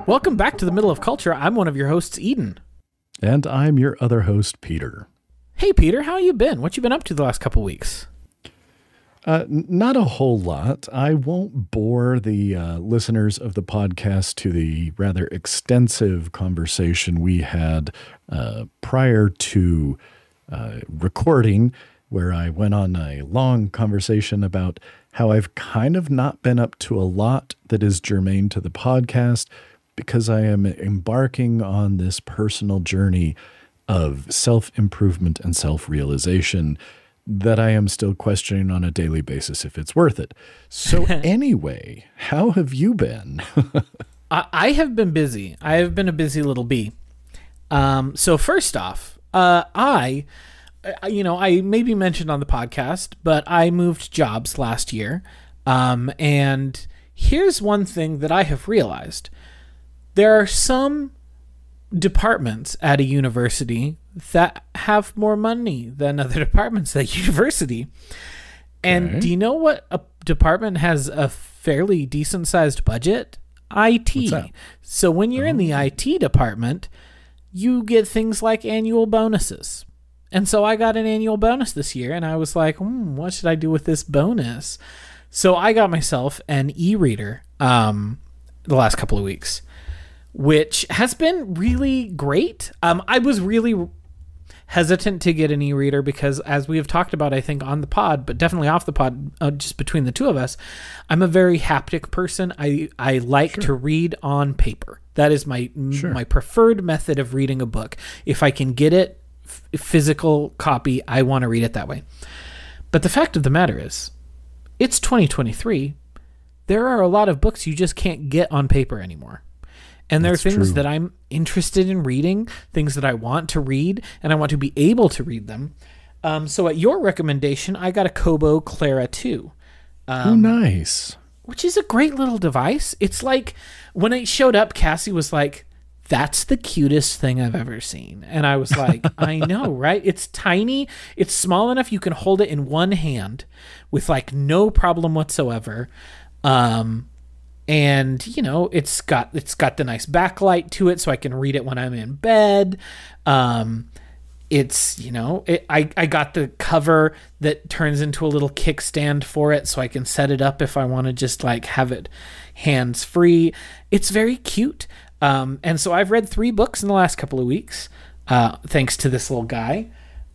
Welcome back to the Middle of Culture. I'm one of your hosts, Eden. And I'm your other host, Peter. Hey, Peter, how you been? What you been up to the last couple weeks? Not a whole lot. I won't bore the listeners of the podcast to the rather extensive conversation we had prior to recording, where I went on a long conversation about how I've kind of not been up to a lot that is germane to the podcast because I am embarking on this personal journey of self-improvement and self-realization that I am still questioning on a daily basis if it's worth it. So anyway, how have you been? I have been busy. I have been a busy little bee. So first off, I maybe mentioned on the podcast, but I moved jobs last year. And here's one thing that I have realized. There are some departments at a university that have more money than other departments at a university. And Okay. do you know what a department has a fairly decent sized budget? IT. What's that? So when you're in the IT department, you get things like annual bonuses. And so I got an annual bonus this year, and I was like, what should I do with this bonus? So I got myself an e-reader the last couple of weeks, which has been really great. I was really hesitant to get an e-reader because, as we have talked about, I think on the pod, but definitely off the pod, just between the two of us, I'm a very haptic person. I like to read on paper. That is my preferred method of reading a book. If I can get it physical copy, I want to read it that way. But the fact of the matter is, it's 2023. There are a lot of books you just can't get on paper anymore. And there are things that I'm interested in reading, things that I want to read, and I want to be able to read them. So at your recommendation, I got a Kobo Clara 2. Oh, nice. Which is a great little device. It's like, when it showed up, Cassie was like, that's the cutest thing I've ever seen. And I was like, I know, right? It's tiny. It's small enough you can hold it in one hand with like no problem whatsoever. And it's got the nice backlight to it so I can read it when I'm in bed. I got the cover that turns into a little kickstand for it so I can set it up if I want to just like have it hands free. It's very cute. And so I've read 3 books in the last couple of weeks, thanks to this little guy.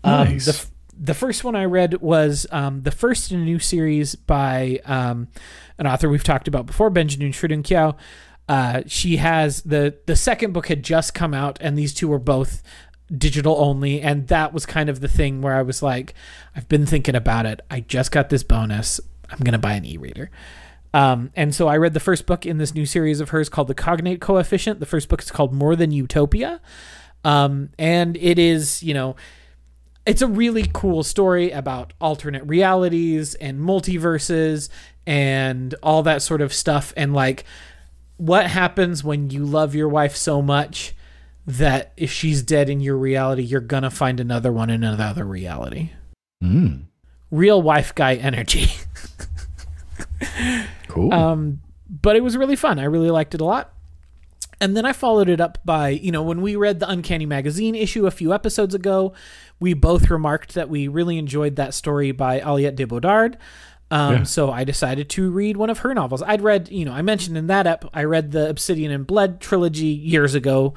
Nice. The first one I read was the first in a new series by an author we've talked about before, Benjamin Shridun-Kiao. She has the second book had just come out, and these two were both digital only, and that was kind of the thing where I was like, I've been thinking about it. I just got this bonus. I'm going to buy an e-reader. And so I read the first book in this new series of hers called The Cognate Coefficient. The first book is called More Than Utopia. And it is, it's a really cool story about alternate realities and multiverses and all that sort of stuff. And like what happens when you love your wife so much that if she's dead in your reality, you're going to find another one in another reality. Real wife guy energy. Cool. But it was really fun. I really liked it a lot. And then I followed it up by, when we read the Uncanny Magazine issue a few episodes ago, we both remarked that we really enjoyed that story by Aliette de Bodard. So I decided to read one of her novels. I'd read, I mentioned in that I read the Obsidian and Blood trilogy years ago,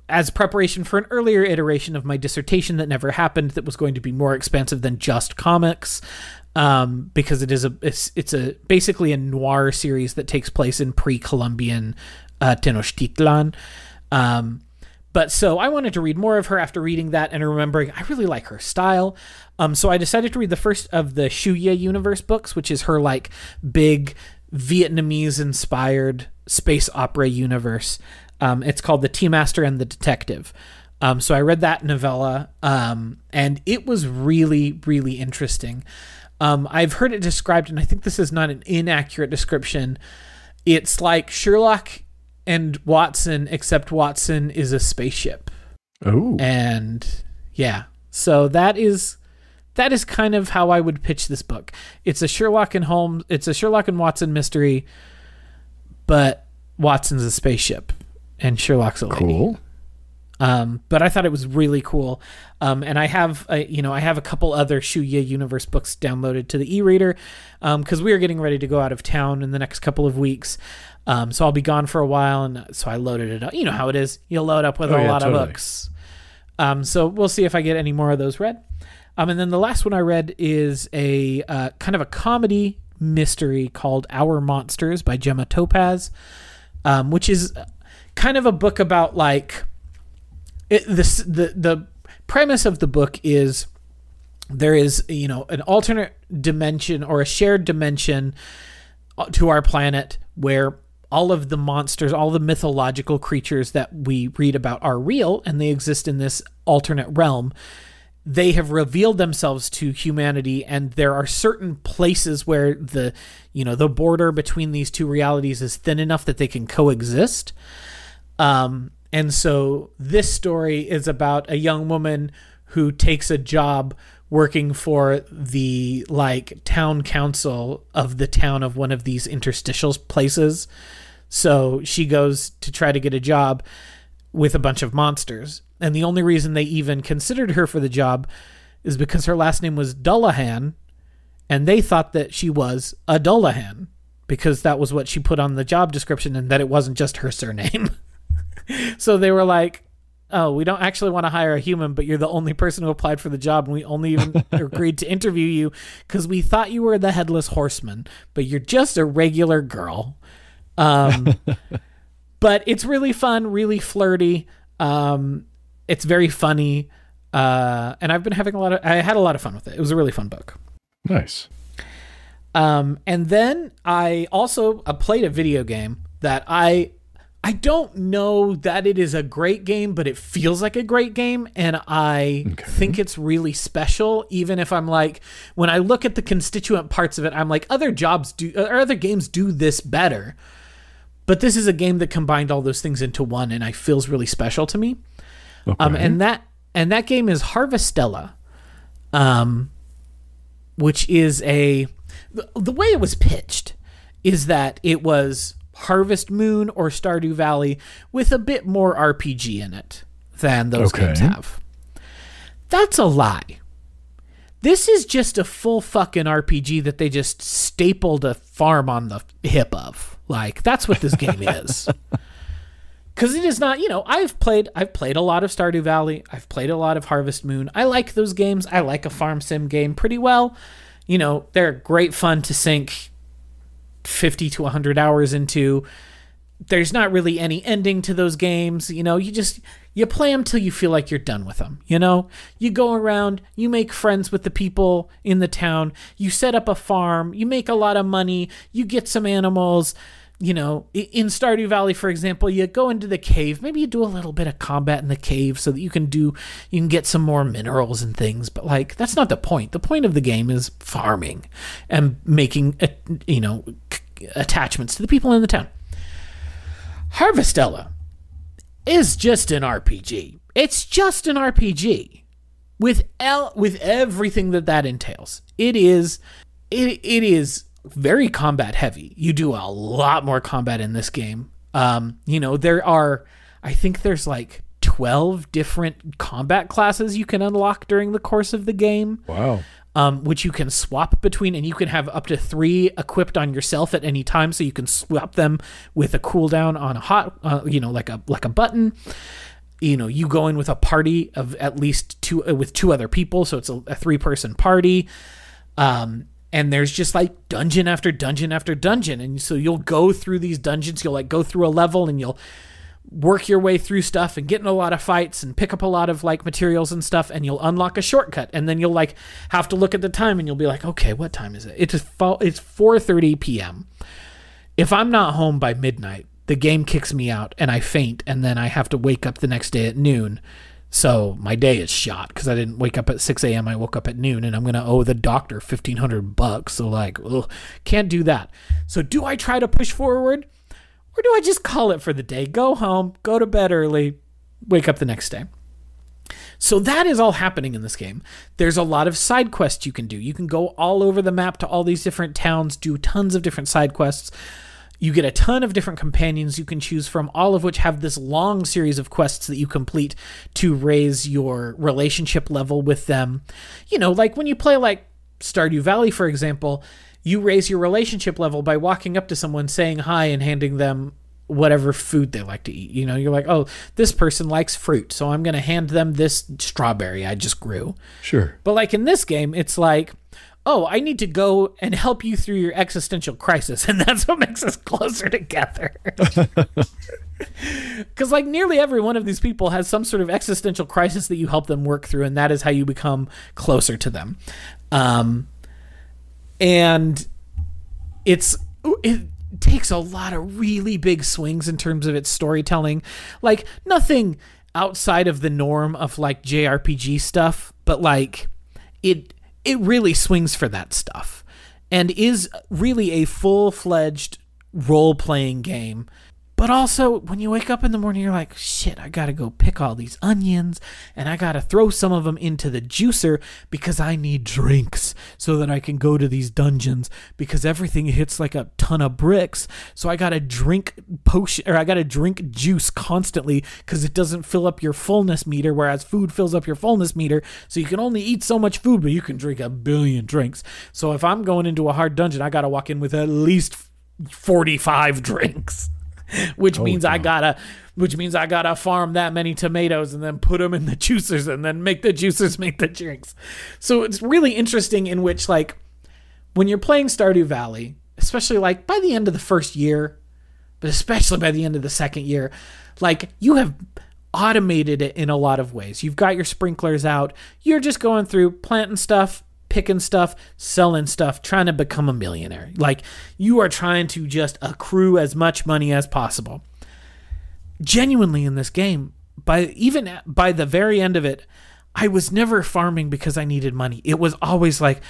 as preparation for an earlier iteration of my dissertation that never happened that was going to be more expansive than just comics. Because it's basically a noir series that takes place in pre-Columbian Tenochtitlan. But so I wanted to read more of her after reading that and remembering I really like her style. So I decided to read the first of the Shuya universe books, which is her like big Vietnamese-inspired space opera universe. It's called The Tea Master and the Detective. So I read that novella, and it was really, really interesting. I've heard it described, and I think this is not an inaccurate description. It's like Sherlock and Watson, except Watson is a spaceship. Oh. And yeah, so that is kind of how I would pitch this book. It's a Sherlock and Watson mystery, but Watson's a spaceship and Sherlock's a lady. Cool. But I thought it was really cool. And I have a couple other Shuya Universe books downloaded to the e-reader because we are getting ready to go out of town in the next couple of weeks. So I'll be gone for a while, and so I loaded it up. You know how it is. You'll load up with a lot of books. So we'll see if I get any more of those read. And then the last one I read is a kind of a comedy mystery called Our Monsters by Gemma Topaz, which is kind of a book about like the premise of the book is there is, you know, an alternate dimension or a shared dimension to our planet where all of the monsters, all the mythological creatures that we read about are real and they exist in this alternate realm. They have revealed themselves to humanity, and there are certain places where the border between these two realities is thin enough that they can coexist. And so this story is about a young woman who takes a job working for the like town council of the town of one of these interstitial places. So she goes to try to get a job with a bunch of monsters. And the only reason they even considered her for the job is because her last name was Dullahan, and they thought that she was a Dullahan because that was what she put on the job description and that it wasn't just her surname. So they were like, oh, we don't actually want to hire a human, but you're the only person who applied for the job, and we only even agreed to interview you because we thought you were the headless horseman, but you're just a regular girl. But it's really fun, really flirty. It's very funny. And I've been having I had a lot of fun with it. It was a really fun book. Nice. And then I also played a video game that I don't know that it is a great game, but it feels like a great game. And I think it's really special. Even if I'm like, when I look at the constituent parts of it, I'm like, other games do this better. But this is a game that combined all those things into one, and it feels really special to me. Okay. And that game is Harvestella, which is the way it was pitched is that it was Harvest Moon or Stardew Valley with a bit more RPG in it than those games have. That's a lie. This is just a full fucking RPG that they just stapled a farm on the hip of. Like, that's what this game is. Because it is not, I've played a lot of Stardew Valley. I've played a lot of Harvest Moon. I like those games. I like a farm sim game pretty well. They're great fun to sink 50 to 100 hours into. There's not really any ending to those games. You play them till you feel like you're done with them. You go around, you make friends with the people in the town, you set up a farm, you make a lot of money, you get some animals. In Stardew Valley, for example, you go into the cave, maybe you do a little bit of combat in the cave so that you can get some more minerals and things, but like, that's not the point. The point of the game is farming and making, attachments to the people in the town. Harvestella is just an RPG. It's just an RPG with everything that entails. It is very combat heavy. You do a lot more combat in this game. I think there's like 12 different combat classes you can unlock during the course of the game. Wow. Which you can swap between, and you can have up to 3 equipped on yourself at any time, so you can swap them with a cooldown on a hot, like a button. You go in with a party of at least 2 with 2 other people, so it's a 3-person party. And there's just like dungeon after dungeon after dungeon, and so you'll go through these dungeons. You'll like go through a level, and you'll work your way through stuff and get in a lot of fights and pick up a lot of like materials and stuff, and you'll unlock a shortcut, and then you'll like have to look at the time, and you'll be like, okay, what time is it? It's 4:30 p.m. If I'm not home by midnight, the game kicks me out and I faint, and then I have to wake up the next day at noon. So my day is shot because I didn't wake up at 6 a.m. I woke up at noon, and I'm going to owe the doctor $1,500. So like, ugh, can't do that. So do I try to push forward, or do I just call it for the day? Go home, go to bed early, wake up the next day. So that is all happening in this game. There's a lot of side quests you can do. You can go all over the map to all these different towns, do tons of different side quests. You get a ton of different companions you can choose from, all of which have this long series of quests that you complete to raise your relationship level with them. You know, like when you play like Stardew Valley, for example, you raise your relationship level by walking up to someone, saying hi, and handing them whatever food they like to eat. You know, you're like, oh, this person likes fruit, so I'm going to hand them this strawberry I just grew. Sure. But like in this game, it's like, oh, I need to go and help you through your existential crisis. And that's what makes us closer together. Because like nearly every one of these people has some sort of existential crisis that you help them work through. And that is how you become closer to them. And it takes a lot of really big swings in terms of its storytelling. Like nothing outside of the norm of like JRPG stuff, but like it really swings for that stuff and is really a full-fledged role-playing game. But also, when you wake up in the morning, you're like, shit, I gotta go pick all these onions, and I gotta throw some of them into the juicer because I need drinks so that I can go to these dungeons, because everything hits like a ton of bricks. So I gotta drink I gotta drink juice constantly because it doesn't fill up your fullness meter, whereas food fills up your fullness meter. So you can only eat so much food, but you can drink a billion drinks. So if I'm going into a hard dungeon, I gotta walk in with at least 45 drinks. Which means I gotta farm that many tomatoes and then put them in the juicers and then make the juicers make the drinks. So it's really interesting in which, like, when you're playing Stardew Valley, especially like by the end of the first year, but especially by the end of the second year, like you have automated it in a lot of ways. You've got your sprinklers out. You're just going through planting stuff, picking stuff, selling stuff, trying to become a millionaire. Like you are trying to just accrue as much money as possible. Genuinely in this game, by the very end of it, I was never farming because I needed money. It was always like,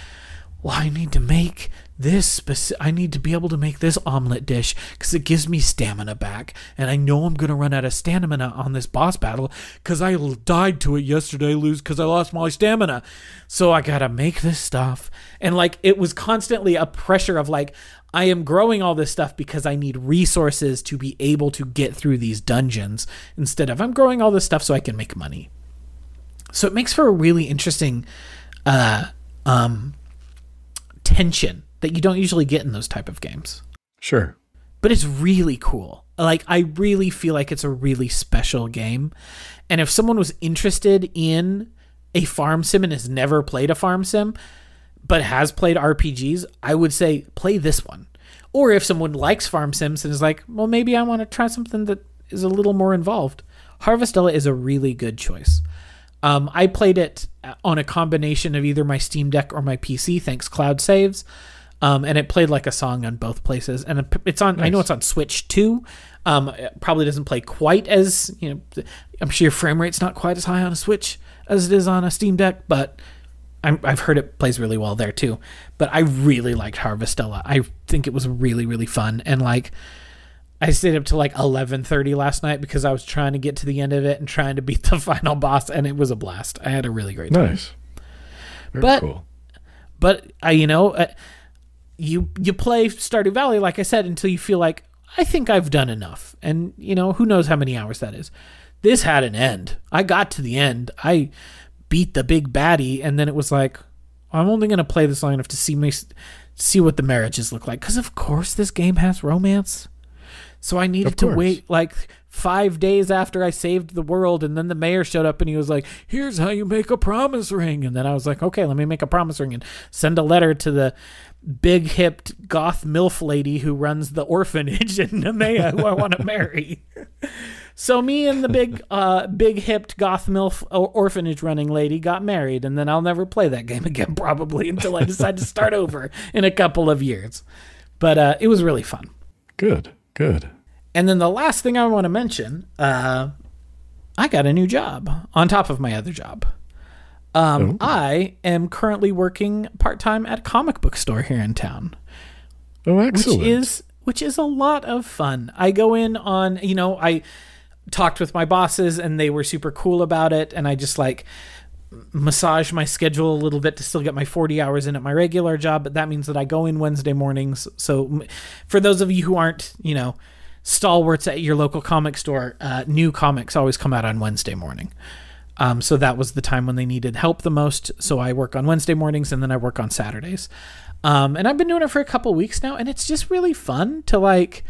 well, I need to make this I need to be able to make this omelet dish because it gives me stamina back, and I know I'm going to run out of stamina on this boss battle because I died to it yesterday, because I lost my stamina. So I got to make this stuff. And like it was constantly a pressure of like, I am growing all this stuff because I need resources to be able to get through these dungeons, instead of I'm growing all this stuff so I can make money. So it makes for a really interesting tension that you don't usually get in those type of games. Sure. But it's really cool. Like, I really feel like it's a really special game. And if someone was interested in a farm sim and has never played a farm sim, but has played RPGs, I would say play this one. Or if someone likes farm sims and is like, well, maybe I want to try something that is a little more involved, Harvestella is a really good choice. I played it on a combination of either my Steam Deck or my PC, thanks Cloud Saves. And it played like a song on both places. And it's on, nice. I know it's on Switch too. It probably doesn't play quite as, I'm sure your frame rate's not quite as high on a Switch as it is on a Steam Deck, but I've heard it plays really well there too. But I really liked Harvestella. I think it was really, really fun. And like, I stayed up to like 11:30 last night because I was trying to get to the end of it and trying to beat the final boss, and it was a blast. I had a really great time. Nice. Very cool. But you play Stardew Valley, like I said, until you feel like, I think I've done enough. And, who knows how many hours that is. This had an end. I got to the end. I beat the big baddie, and then it was like, I'm only going to play this long enough to see what the marriages look like. Because, of course, this game has romance. So I needed to wait like 5 days after I saved the world, and then the mayor showed up and he was like, here's how you make a promise ring. And then I was like, okay, let me make a promise ring and send a letter to the big-hipped goth MILF lady who runs the orphanage in Nemea who I want to marry. So me and the big-hipped goth MILF orphanage running lady got married, and then I'll never play that game again probably until I decide to start over in a couple of years. But it was really fun. Good. And then the last thing I want to mention, I got a new job on top of my other job. I am currently working part-time at a comic book store here in town. Oh, excellent. Which is a lot of fun. I go in on, I talked with my bosses and they were super cool about it. And I just like, massage my schedule a little bit to still get my 40 hours in at my regular job, but that means that I go in Wednesday mornings. So for those of you who aren't, stalwarts at your local comic store, new comics always come out on Wednesday morning. So that was the time when they needed help the most. So I work on Wednesday mornings and then I work on Saturdays. And I've been doing it for a couple weeks now, and it's just really fun to like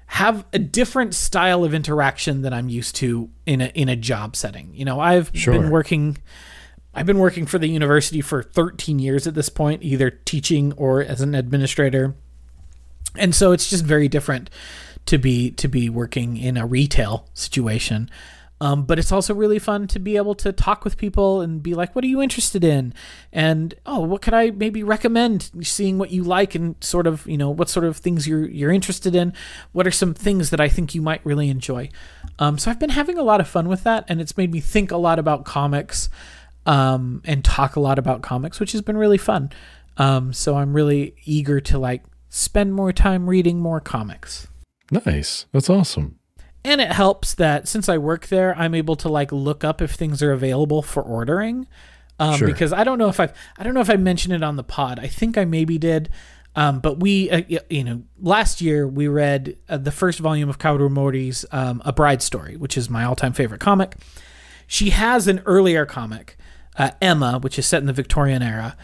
have a different style of interaction than I'm used to in a job setting. I've been working for the university for 13 years at this point, either teaching or as an administrator. And so it's just very different to be working in a retail situation. But it's also really fun to be able to talk with people and be like, what are you interested in? And, what could I maybe recommend? Seeing what you like and sort of, what sort of things you're interested in. What are some things that I think you might really enjoy? So I've been having a lot of fun with that, and it's made me think a lot about comics, and talk a lot about comics, which has been really fun. So I'm really eager to like spend more time reading more comics. Nice. That's awesome. And it helps that since I work there, I'm able to like look up if things are available for ordering. Sure. Because I don't know if I mentioned it on the pod. I think I maybe did. But we, last year we read the first volume of Kaoru Mori's A Bride Story, which is my all-time favorite comic. She has an earlier comic, Emma, which is set in the Victorian era.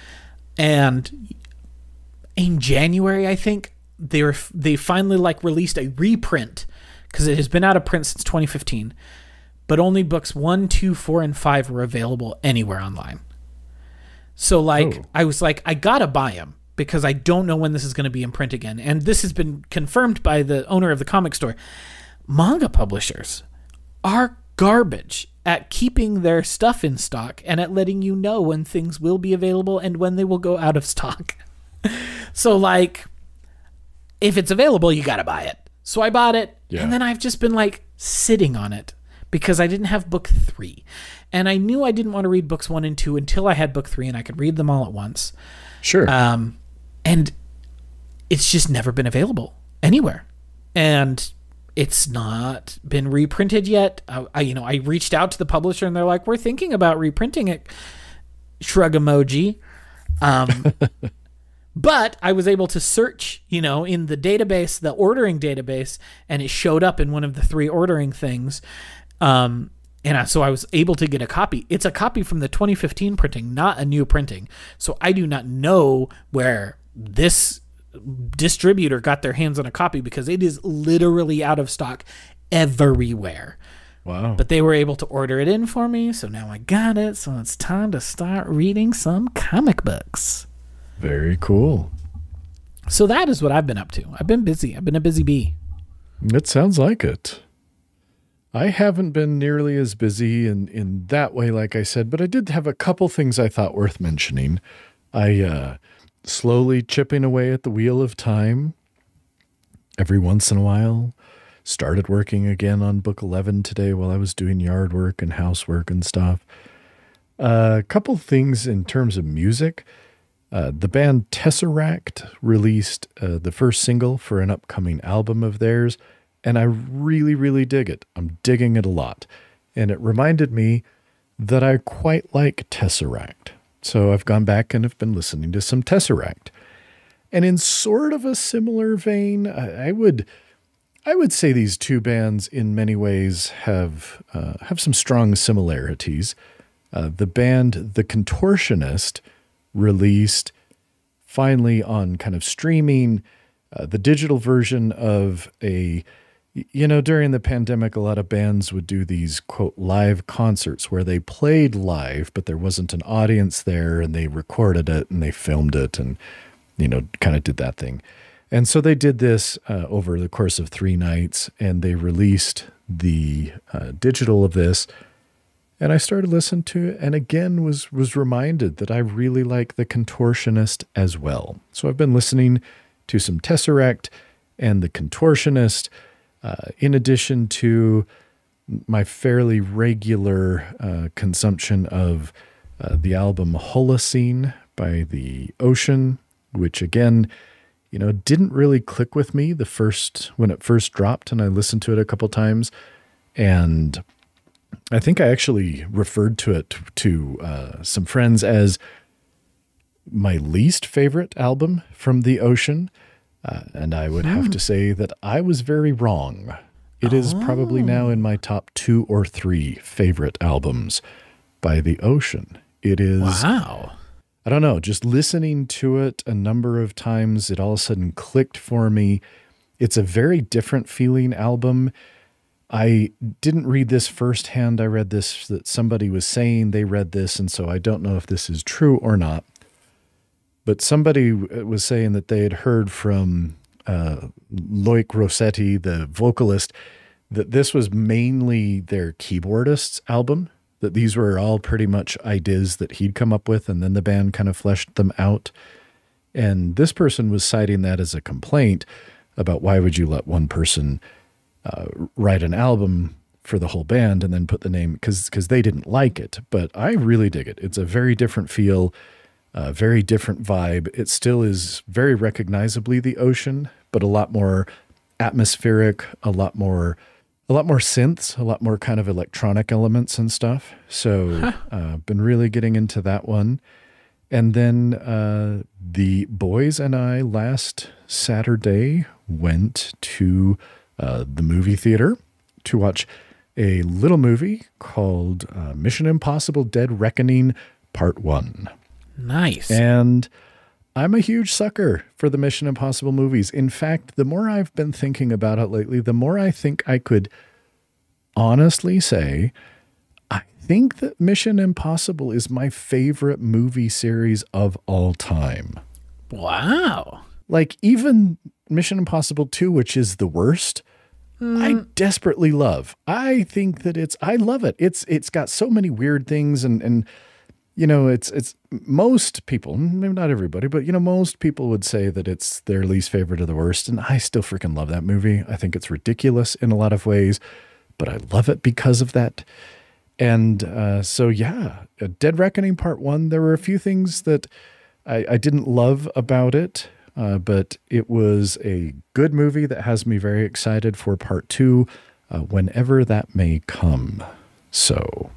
And in January, I think, they finally like released a reprint, because it has been out of print since 2015, but only books 1, 2, 4, and 5 were available anywhere online. So I was like, I gotta buy them because I don't know when this is going to be in print again. And this has been confirmed by the owner of the comic store. Manga publishers are garbage at keeping their stuff in stock and at letting you know when things will be available and when they will go out of stock. So like, if it's available, you gotta buy it. So I bought it, and then I've just been like sitting on it because I didn't have book 3. And I knew I didn't want to read books 1 and 2 until I had book 3 and I could read them all at once. Sure. And it's just never been available anywhere. And it's not been reprinted yet. I reached out to the publisher and they're like, we're thinking about reprinting it. Shrug emoji. But I was able to search, in the database, the ordering database, and it showed up in one of the 3 ordering things. So I was able to get a copy. It's a copy from the 2015 printing, not a new printing. So I do not know where this distributor got their hands on a copy because it is literally out of stock everywhere. Wow. But they were able to order it in for me. So now I got it. So it's time to start reading some comic books. Very cool. So that is what I've been up to. I've been busy. I've been a busy bee. It sounds like it. I haven't been nearly as busy in that way, like I said, but I did have a couple things I thought worth mentioning. I slowly chipping away at the wheel of time. Every once in a while, started working again on book 11 today while I was doing yard work and housework and stuff. A couple things in terms of music. The band Tesseract released the first single for an upcoming album of theirs, and I really, really dig it. I'm digging it a lot. And it reminded me that I quite like Tesseract. So I've gone back and have been listening to some Tesseract. And in sort of a similar vein, I would say these two bands in many ways have some strong similarities. The band The Contortionist released finally on kind of streaming the digital version of during the pandemic, a lot of bands would do these, quote, live concerts where they played live, but there wasn't an audience there, and they recorded it and they filmed it and, kind of did that thing. And so they did this over the course of 3 nights, and they released the digital of this. And I started listening to it, and again was reminded that I really like The Contortionist as well. So I've been listening to some Tesseract and The Contortionist, in addition to my fairly regular consumption of the album Holocene by The Ocean, which again, didn't really click with me when it first dropped, and I listened to it a couple times, and I think I actually referred to it to some friends as my least favorite album from the Ocean. And I would have to say that I was very wrong. It is probably now in my top 2 or 3 favorite albums by the Ocean. It is. Wow. I don't know, just listening to it a number of times, it all of a sudden clicked for me. It's a very different feeling album. I didn't read this firsthand. I read this, that somebody was saying they read this, and so I don't know if this is true or not. But somebody was saying that they had heard from Loic Rossetti, the vocalist, that this was mainly their keyboardist's album, that these were all pretty much ideas that he'd come up with, and then the band kind of fleshed them out. And this person was citing that as a complaint about why would you let one person write an album for the whole band and then put the name, because they didn't like it. But I really dig it. It's a very different feel, a very different vibe. It still is very recognizably the Ocean, but a lot more atmospheric, a lot more synths, a lot more kind of electronic elements and stuff. So been really getting into that one. And then the boys and I last Saturday went to the movie theater to watch a little movie called Mission Impossible Dead Reckoning Part 1. Nice. And I'm a huge sucker for the Mission Impossible movies. In fact, the more I've been thinking about it lately, the more I think I could honestly say, I think that Mission Impossible is my favorite movie series of all time. Wow. Like even Mission Impossible 2, which is the worst, I desperately love. I think that I love it. It's got so many weird things and you know, it's most people, maybe not everybody, but, you know, most people would say that it's their least favorite or the worst. And I still freaking love that movie. I think it's ridiculous in a lot of ways, but I love it because of that. And so, yeah, Dead Reckoning Part 1, there were a few things that I didn't love about it, but it was a good movie that has me very excited for Part 2, whenever that may come. So...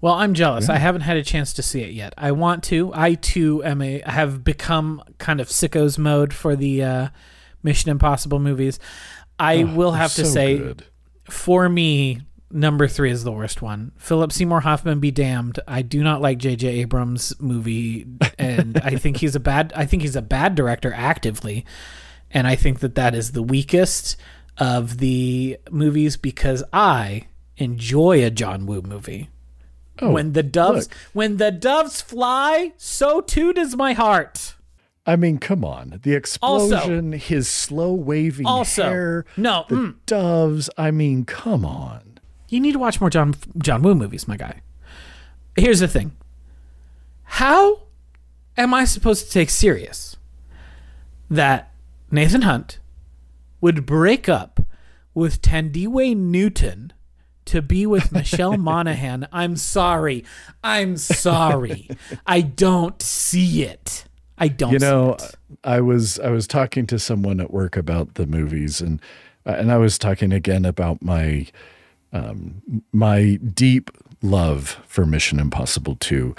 Well, I'm jealous. Yeah. I haven't had a chance to see it yet. I want to. I too have become kind of sickos mode for the Mission Impossible movies. I will have to say, good. For me, number 3 is the worst one. Philip Seymour Hoffman be damned. I do not like J.J. Abrams' movie, and I think he's a bad director actively, and I think that is the weakest of the movies because I enjoy a John Woo movie. Oh, when the doves fly, so too does my heart. I mean, come on. The explosion, his slow waving hair, the doves. I mean, come on. You need to watch more John Woo movies, my guy. Here's the thing. How am I supposed to take serious that Nathan Hunt would break up with Tandiwe Newton to be with Michelle Monaghan? I'm sorry. I don't see it. I don't. You know, see it. I was talking to someone at work about the movies, and I was talking again about my my deep love for Mission Impossible 2.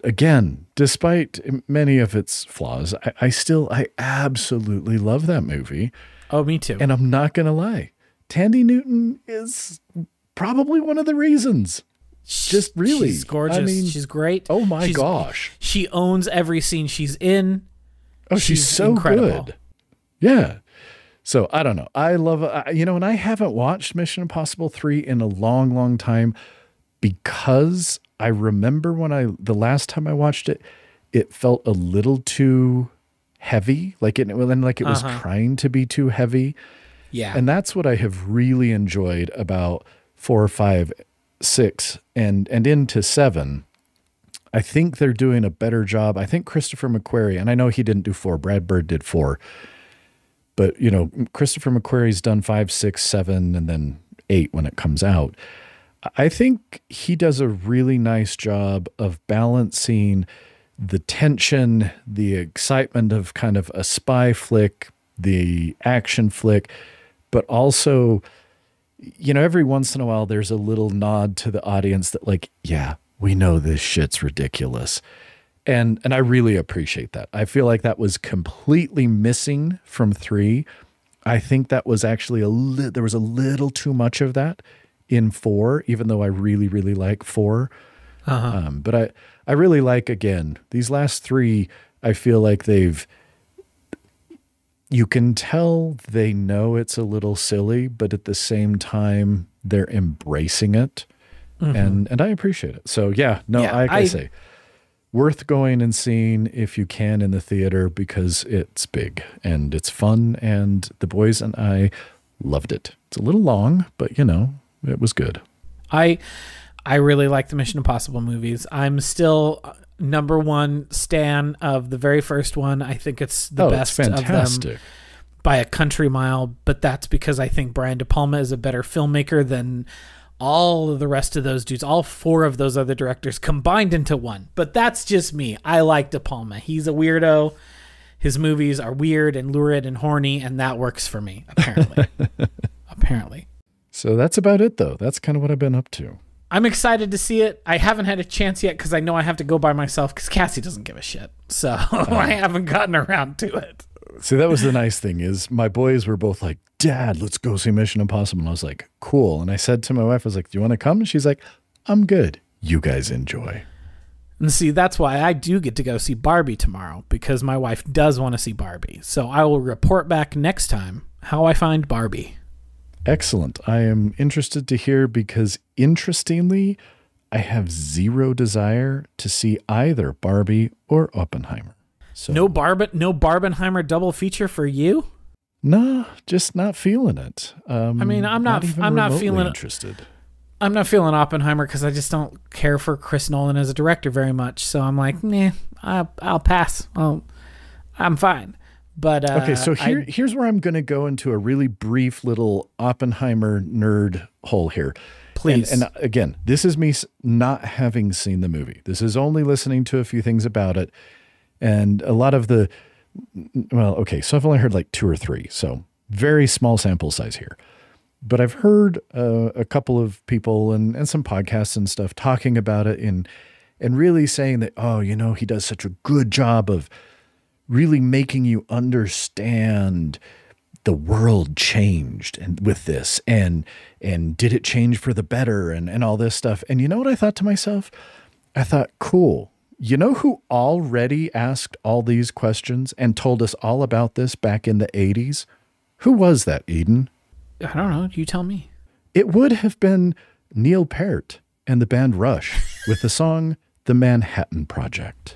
Again, despite many of its flaws, I absolutely love that movie. Oh, me too. And I'm not gonna lie. Tandy Newton is probably one of the reasons. Just really. She's gorgeous. I mean, she's great. Oh my gosh. She owns every scene she's in. Oh, she's so incredible. Good. Yeah. So I don't know. I love, and I haven't watched Mission Impossible 3 in a long, long time because I remember the last time I watched it, it felt a little too heavy. Like it was trying to be too heavy. Yeah. And that's what I have really enjoyed about 4, 5, 6, and into 7. I think they're doing a better job. I think Christopher McQuarrie, and I know he didn't do 4, Brad Bird did 4. But, Christopher McQuarrie's done 5, 6, 7, and then 8 when it comes out. I think he does a really nice job of balancing the tension, the excitement of kind of a spy flick, the action flick, but also every once in a while there's a little nod to the audience that like, yeah, we know this shit's ridiculous. And I really appreciate that. I feel like that was completely missing from 3. I think that was actually there was a little too much of that in 4, even though I really, really like 4. But I really like, again, these last 3, I feel like you can tell they know it's a little silly, but at the same time, they're embracing it. And I appreciate it. So I say worth going and seeing if you can in the theater, because it's big and it's fun, and the boys and I loved it. It's a little long, but it was good. I really like the Mission Impossible movies. I'm still number 1 stan of the very first one. I think it's the best of them by a country mile, but that's because I think Brian De Palma is a better filmmaker than all of the rest of those dudes, all 4 of those other directors combined into one. But that's just me. I like De Palma. He's a weirdo. His movies are weird and lurid and horny, and that works for me, apparently. Apparently. So that's about it, though. That's kind of what I've been up to. I'm excited to see it. I haven't had a chance yet because I know I have to go by myself because Cassie doesn't give a shit. So I haven't gotten around to it. See, that was the nice thing is my boys were both like, Dad, let's go see Mission Impossible. And I was like, cool. And I said to my wife, I was like, do you want to come? And she's like, I'm good. You guys enjoy. And see, that's why I do get to go see Barbie tomorrow, because my wife does want to see Barbie. So I will report back next time how I find Barbie. Excellent. I am interested to hear because, interestingly, I have zero desire to see either Barbie or Oppenheimer. So no Barbenheimer double feature for you? No, just not feeling it. I'm not feeling interested. I'm not feeling Oppenheimer because I just don't care for Chris Nolan as a director very much. So I'm like, nah, I'll pass. I'm fine. But okay, so here's where I'm going to go into a really brief little Oppenheimer nerd hole here. Please. And again, this is me not having seen the movie. This is only listening to a few things about it. And a lot of so I've only heard like 2 or 3. So very small sample size here. But I've heard a couple of people and some podcasts and stuff talking about it and really saying that, he does such a good job of really making you understand the world changed and with this and did it change for the better and all this stuff. And you know what I thought to myself? I thought, cool. You know who already asked all these questions and told us all about this back in the 80s? Who was that, Eden? I don't know. You tell me. It would have been Neil Peart and the band Rush with the song The Manhattan Project.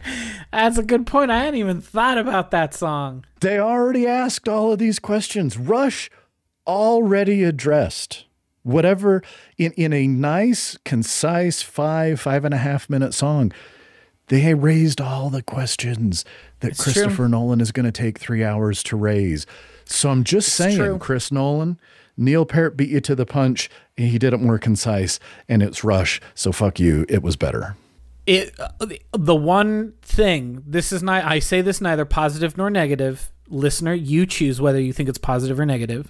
That's a good point. I hadn't even thought about that song. They already asked all of these questions. Rush already addressed whatever in a nice, concise 5.5 minute song. They raised all the questions that Christopher Nolan is going to take 3 hours to raise. So I'm just saying, Chris Nolan, Neil Peart beat you to the punch. He did it more concise, and it's Rush. So fuck you. It was better. The one thing, I say this neither positive nor negative. Listener, you choose whether you think it's positive or negative.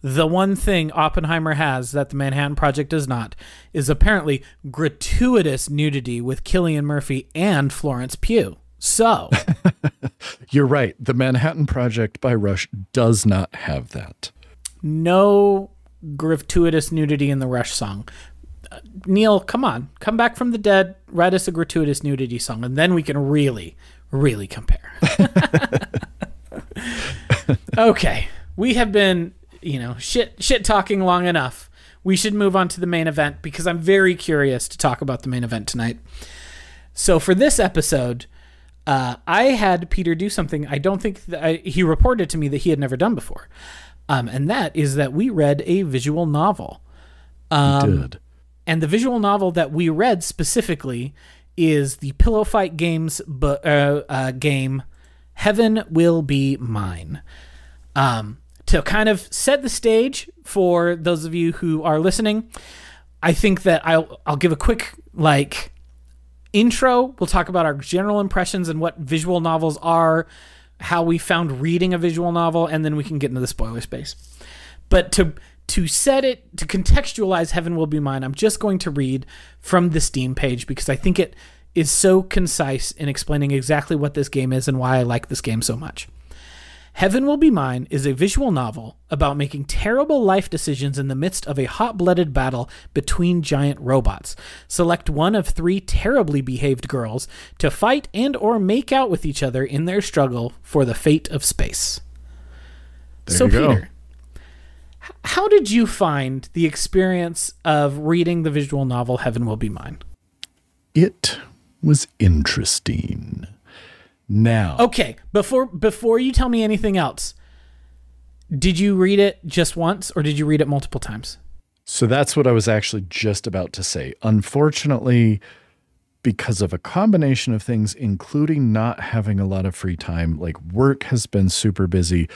The one thing Oppenheimer has that the Manhattan Project does not is apparently gratuitous nudity with Cillian Murphy and Florence Pugh. So you're right. The Manhattan Project by Rush does not have that. No gratuitous nudity in the Rush song. Neil, come on. Come back from the dead. Write us a gratuitous nudity song, and then we can really, really compare. Okay. We have been, shit talking long enough. We should move on to the main event because I'm very curious to talk about the main event tonight. So for this episode, I had Peter do something I don't think he reported to me that he had never done before. And that is that we read a visual novel. We did. And the visual novel that we read specifically is the Pillow Fight Games game, Heaven Will Be Mine. To kind of set the stage for those of you who are listening, I think that I'll give a quick intro. We'll talk about our general impressions and what visual novels are, how we found reading a visual novel, and then we can get into the spoiler space. But to contextualize Heaven Will Be Mine, I'm just going to read from the Steam page because I think it is so concise in explaining exactly what this game is and why I like this game so much. Heaven Will Be Mine is a visual novel about making terrible life decisions in the midst of a hot-blooded battle between giant robots. Select one of 3 terribly behaved girls to fight and or make out with each other in their struggle for the fate of space. There you Peter, how did you find the experience of reading the visual novel Heaven Will Be Mine? It was interesting. Now, okay, before you tell me anything else, did you read it just once or did you read it multiple times? So that's what I was actually just about to say. Unfortunately, because of a combination of things, including not having a lot of free time, like work has been super busy,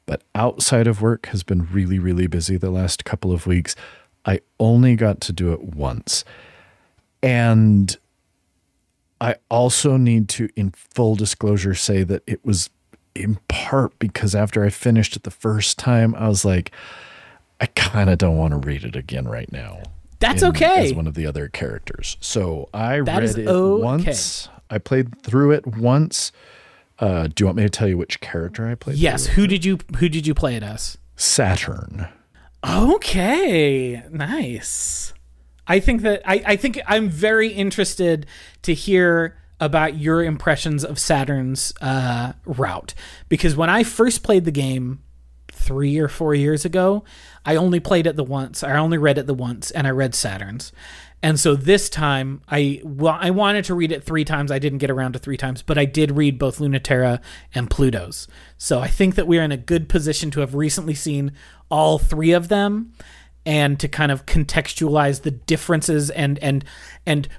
but outside of work has been really, really busy the last couple of weeks. I only got to do it once. And I also need to, in full disclosure, say that it was in part because after I finished it the first time, I was like, I kind of don't want to read it again right now. That's okay. As one of the other characters. So I That read it okay. once. I played through it once. Do you want me to tell you which character I played? Yes. Who did you play it as? Saturn. Okay. Nice. I think I'm very interested to hear about your impressions of Saturn's route, because when I first played the game 3 or 4 years ago, I only played it the once. I only read it the once, and I read Saturn's. And so this time, I wanted to read it 3 times. I didn't get around to 3 times, but I did read both Lunaterra and Pluto's. So I think that we're in a good position to have recently seen all 3 of them, and to kind of contextualize the differences and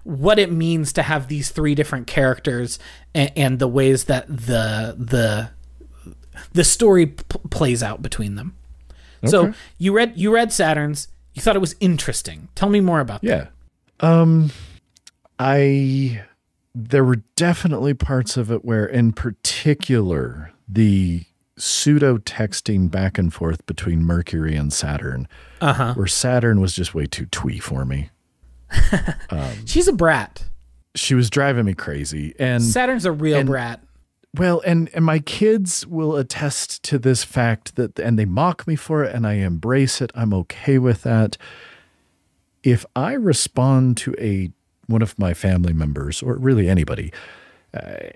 what it means to have these 3 different characters and the ways that the story plays out between them. Okay. So you read Saturn's. You thought it was interesting. Tell me more about that. There were definitely parts of it where, in particular, the pseudo texting back and forth between Mercury and Saturn, where Saturn was just way too twee for me. She's a brat. She was driving me crazy. And Saturn's a real brat. Well, and my kids will attest to this fact and they mock me for it, and I embrace it. I'm okay with that. If I respond to one of my family members, or really anybody,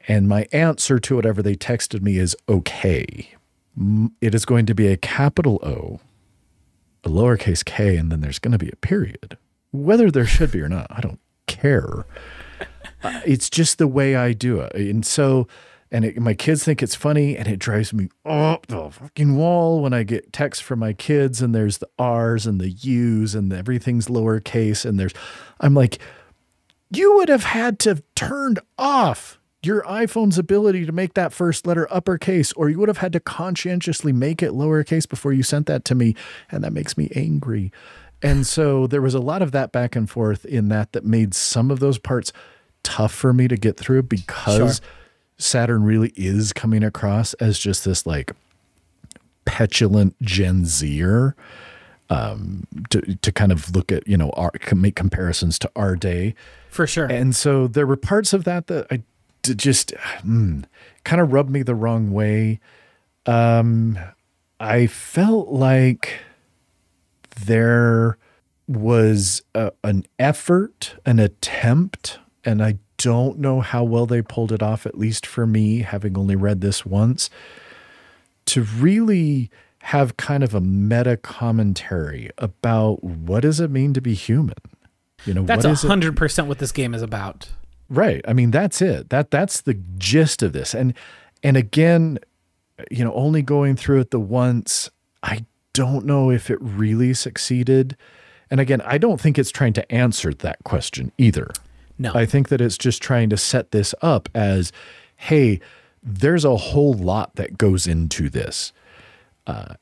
and my answer to whatever they texted me is okay, it is going to be a capital O, a lowercase k, and then there's going to be a period. Whether there should be or not, I don't care. It's just the way I do it. And so, my kids think it's funny, and it drives me up the fucking wall when I get texts from my kids, and there's the R's and the U's and everything's lowercase, and I'm like, you would have had to have turned off your iPhone's ability to make that first letter uppercase, or you would have had to conscientiously make it lowercase before you sent that to me. And that makes me angry. And so there was a lot of that back and forth in that made some of those parts tough for me to get through, because Saturn really is coming across as just this like petulant Gen Zer, to kind of look at, make comparisons to our day. For sure. And so there were parts of that I just kind of rubbed me the wrong way. I felt like there was an effort, an attempt, and I don't know how well they pulled it off, at least for me, having only read this once, to really have kind of a meta commentary about what does it mean to be human? That's 100% what this game is about. Right. I mean, that's it. That's the gist of this. And again, only going through it the once, I don't know if it really succeeded. And again, I don't think it's trying to answer that question either. No. I think that it's just trying to set this up as, hey, there's a whole lot that goes into this.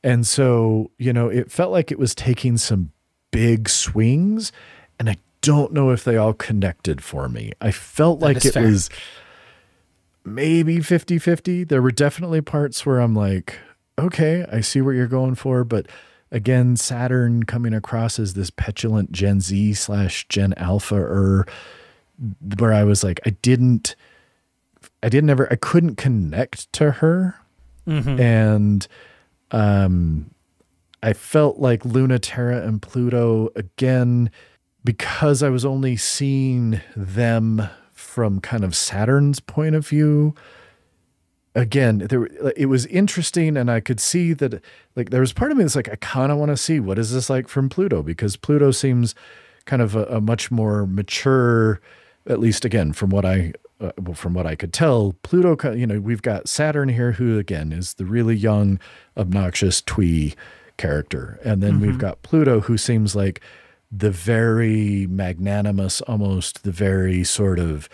And so, it felt like it was taking some big swings, and I don't know if they all connected for me. I felt like it was maybe 50-50. There were definitely parts where I'm like, okay, I see what you're going for, but again, Saturn coming across as this petulant Gen Z / Gen Alpha, or where I was like, I couldn't connect to her. Mm-hmm. And I felt like Lunaterra and Pluto, again, because I was only seeing them from kind of Saturn's point of view. Again, it was interesting, and I could see that, like, there was part of me that's like, I kind of want to see what is this like from Pluto, because Pluto seems kind of a much more mature, at least again from what I could tell. Pluto, you know, we've got Saturn here, who again is the really young, obnoxious twee character, and then we've got Pluto, who seems like the very magnanimous, almost the very sort of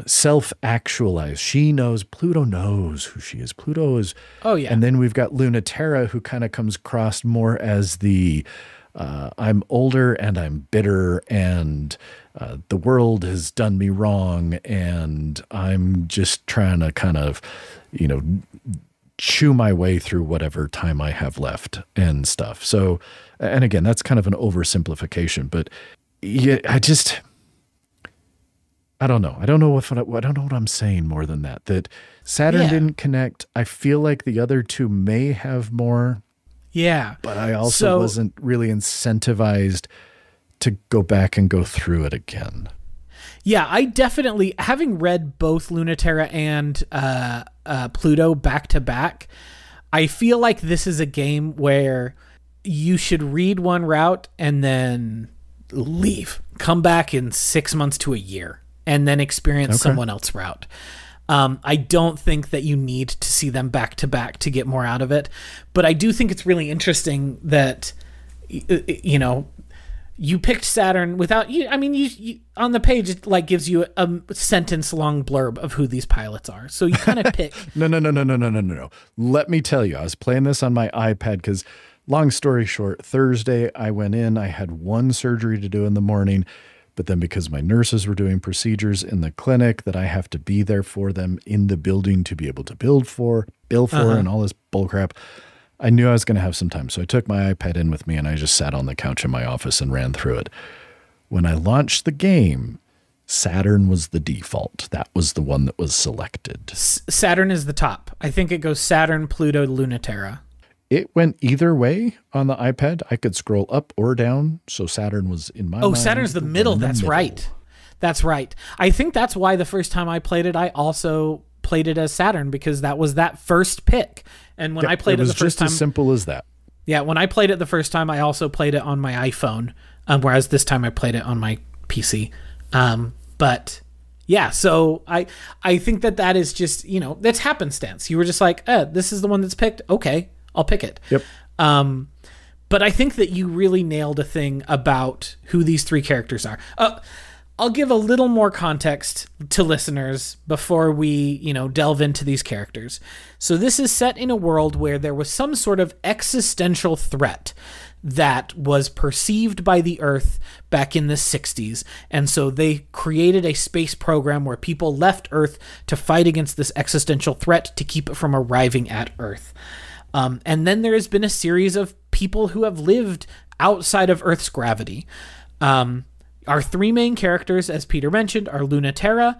self-actualized. Pluto knows who she is. Pluto is, oh yeah. And then we've got Lunaterra, who kind of comes across more as the, I'm older and I'm bitter, and the world has done me wrong, and I'm just trying to kind of, you know, chew my way through whatever time I have left and stuff. So, and again, that's kind of an oversimplification, but yeah, I don't know. I don't know what I'm saying more than that. That Saturn didn't connect. I feel like the other two may have more. Yeah. But I also wasn't really incentivized to go back and go through it again. Yeah, I definitely, having read both Lunaterra and Pluto back to back, I feel like this is a game where you should read one route and then leave. Come back in 6 months to a year and then experience someone else's route. I don't think that you need to see them back to back to get more out of it. But I do think it's really interesting that, you know, you picked Saturn without you. I mean, you on the page, it like gives you a sentence long blurb of who these pilots are. So you kind of pick. No. Let me tell you, I was playing this on my iPad because, long story short, Thursday I went in, I had one surgery to do in the morning, but then because my nurses were doing procedures in the clinic that I have to be there for them in the building to be able to bill for and all this bullcrap, I knew I was going to have some time. So I took my iPad in with me and I just sat on the couch in my office and ran through it. When I launched the game, Saturn was the default. That was the one that was selected. Saturn is the top. I think it goes Saturn, Pluto, Lunaterra. It went either way on the iPad. I could scroll up or down. So Saturn was in my mind. Saturn's the middle. That's right. That's right. I think that's why the first time I played it, I also played it as Saturn, because that was that first pick. And when I played it the first time, it was just as simple as that. Yeah, when I played it the first time, I also played it on my iPhone, whereas this time I played it on my PC. But yeah, so I think that is just, you know, that's happenstance. You were just like, this is the one that's picked. Okay, I'll pick it. Yep. But I think that you really nailed a thing about who these three characters are. I'll give a little more context to listeners before we, you know, delve into these characters. So this is set in a world where there was some sort of existential threat that was perceived by the Earth back in the 60s. And so they created a space program where people left Earth to fight against this existential threat to keep it from arriving at Earth. And then there has been a series of people who have lived outside of Earth's gravity. Our three main characters, as Peter mentioned, are Lunaterra,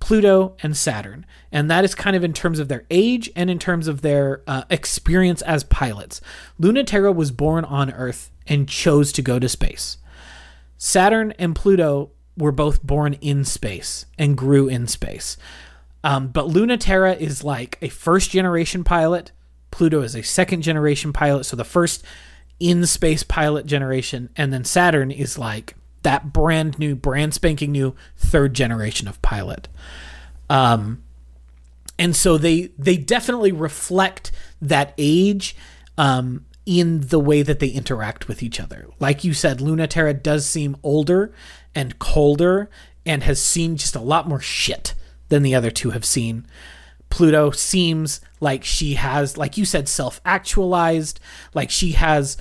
Pluto, and Saturn. And that is kind of in terms of their age and in terms of their experience as pilots. Lunaterra was born on Earth and chose to go to space. Saturn and Pluto were both born in space and grew in space. But Lunaterra is like a first-generation pilot. Pluto is a second-generation pilot, so the first in-space pilot generation. And then Saturn is like that brand spanking new third generation of pilot. And so they definitely reflect that age in the way that they interact with each other. Like you said, Lunaterra does seem older and colder and has seen just a lot more shit than the other two have seen. Pluto seems like she has, like you said, self-actualized, like she has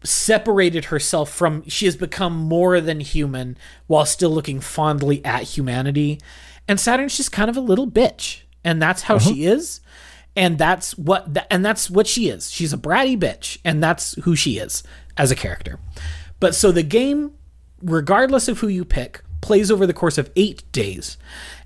separated herself from, she has become more than human while still looking fondly at humanity. And Saturn's just kind of a little bitch, and that's how she is. And that's what she is. She's a bratty bitch, and that's who she is as a character. But so the game, regardless of who you pick, plays over the course of 8 days.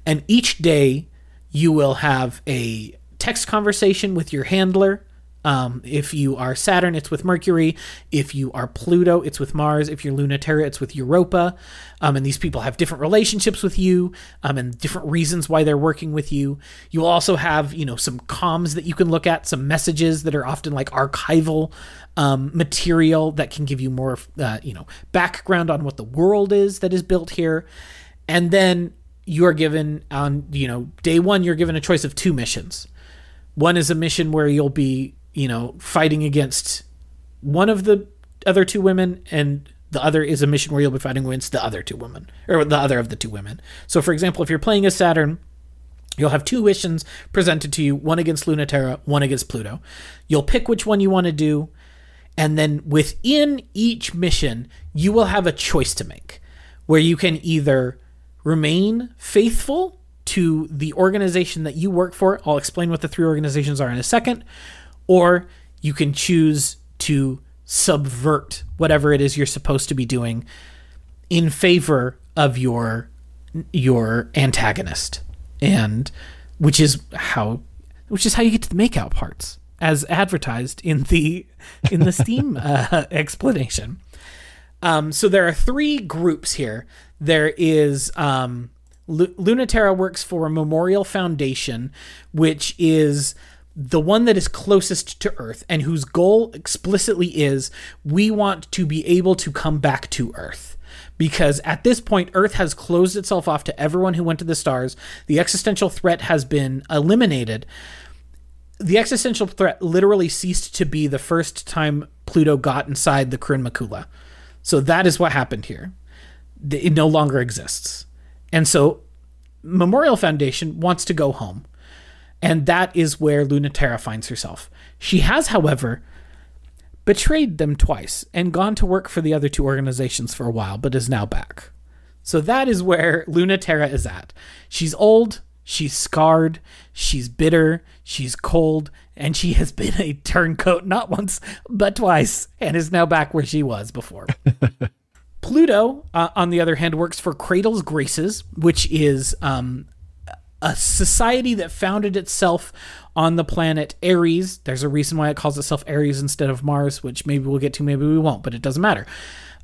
And each day you will have a text conversation with your handler. If you are Saturn, it's with Mercury. If you are Pluto, it's with Mars. If you're Lunaterra, it's with Europa. And these people have different relationships with you, and different reasons why they're working with you. You'll also have, some comms that you can look at, some messages that are often like archival material that can give you more, background on what the world is that is built here. And then you are given on, day one, you're given a choice of 2 missions. One is a mission where you'll be fighting against one of the other 2 women, and the other is a mission where you'll be fighting against the other 2 women, or the other of the 2 women. So, for example, if you're playing as Saturn, you'll have 2 missions presented to you, one against Lunaterra, one against Pluto. You'll pick which one you want to do, and then within each mission, you will have a choice to make, where you can either remain faithful to the organization that you work for. I'll explain what the 3 organizations are in a second. Or you can choose to subvert whatever it is you're supposed to be doing in favor of your antagonist, and which is how you get to the makeout parts, as advertised in the Steam explanation. So there are 3 groups here. There is Lunaterra works for Memorial Foundation, which is the one that is closest to Earth, and whose goal explicitly is, we want to be able to come back to Earth. Because at this point, Earth has closed itself off to everyone who went to the stars. The existential threat has been eliminated. The existential threat literally ceased to be the first time Pluto got inside the Kryn Makula. So that is what happened here. It no longer exists. And so Memorial Foundation wants to go home. And that is where Lunaterra finds herself. She has, however, betrayed them twice and gone to work for the other 2 organizations for a while, but is now back. So that is where Lunaterra is at. She's old, she's scarred, she's bitter, she's cold, and she has been a turncoat not once, but twice, and is now back where she was before. Pluto, on the other hand, works for Cradle's Graces, which is a society that founded itself on the planet Ares. There's a reason why it calls itself Ares instead of Mars, which maybe we'll get to, maybe we won't, but it doesn't matter.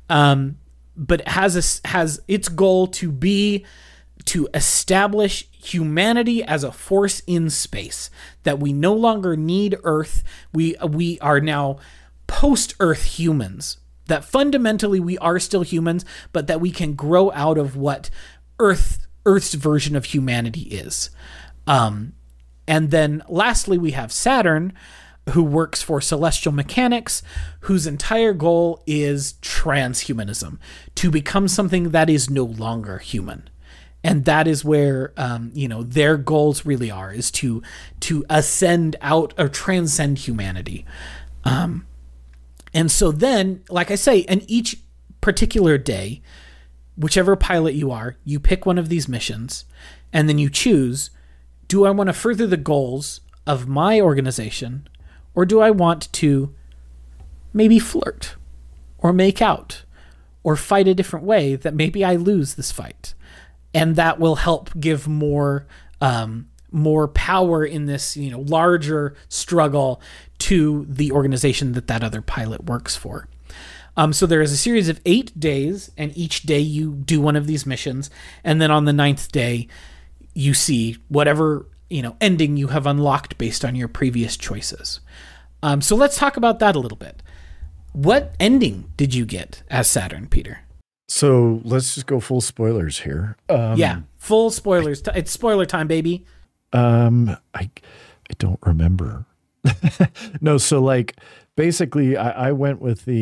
But it has its goal to establish humanity as a force in space, that we no longer need Earth. We are now post-Earth humans, that fundamentally we are still humans, but that we can grow out of what Earth's version of humanity is. And then lastly, we have Saturn, who works for Celestial Mechanics, whose entire goal is transhumanism, to become something that is no longer human. And that is where, their goals really are, is to ascend out or transcend humanity. And so then, like I say, in each particular day, whichever pilot you are, you pick one of these missions, and then you choose, do I want to further the goals of my organization, or do I want to maybe flirt, or make out, or fight a different way that maybe I lose this fight? And that will help give more power in this, larger struggle to the organization that other pilot works for. So there is a series of 8 days, and each day you do one of these missions. And then on the 9th day, you see whatever, ending you have unlocked based on your previous choices. So let's talk about that a little bit. What ending did you get as Saturn, Peter? So let's just go full spoilers here. Yeah, full spoilers. It's spoiler time, baby. I don't remember. No, so like basically I went with by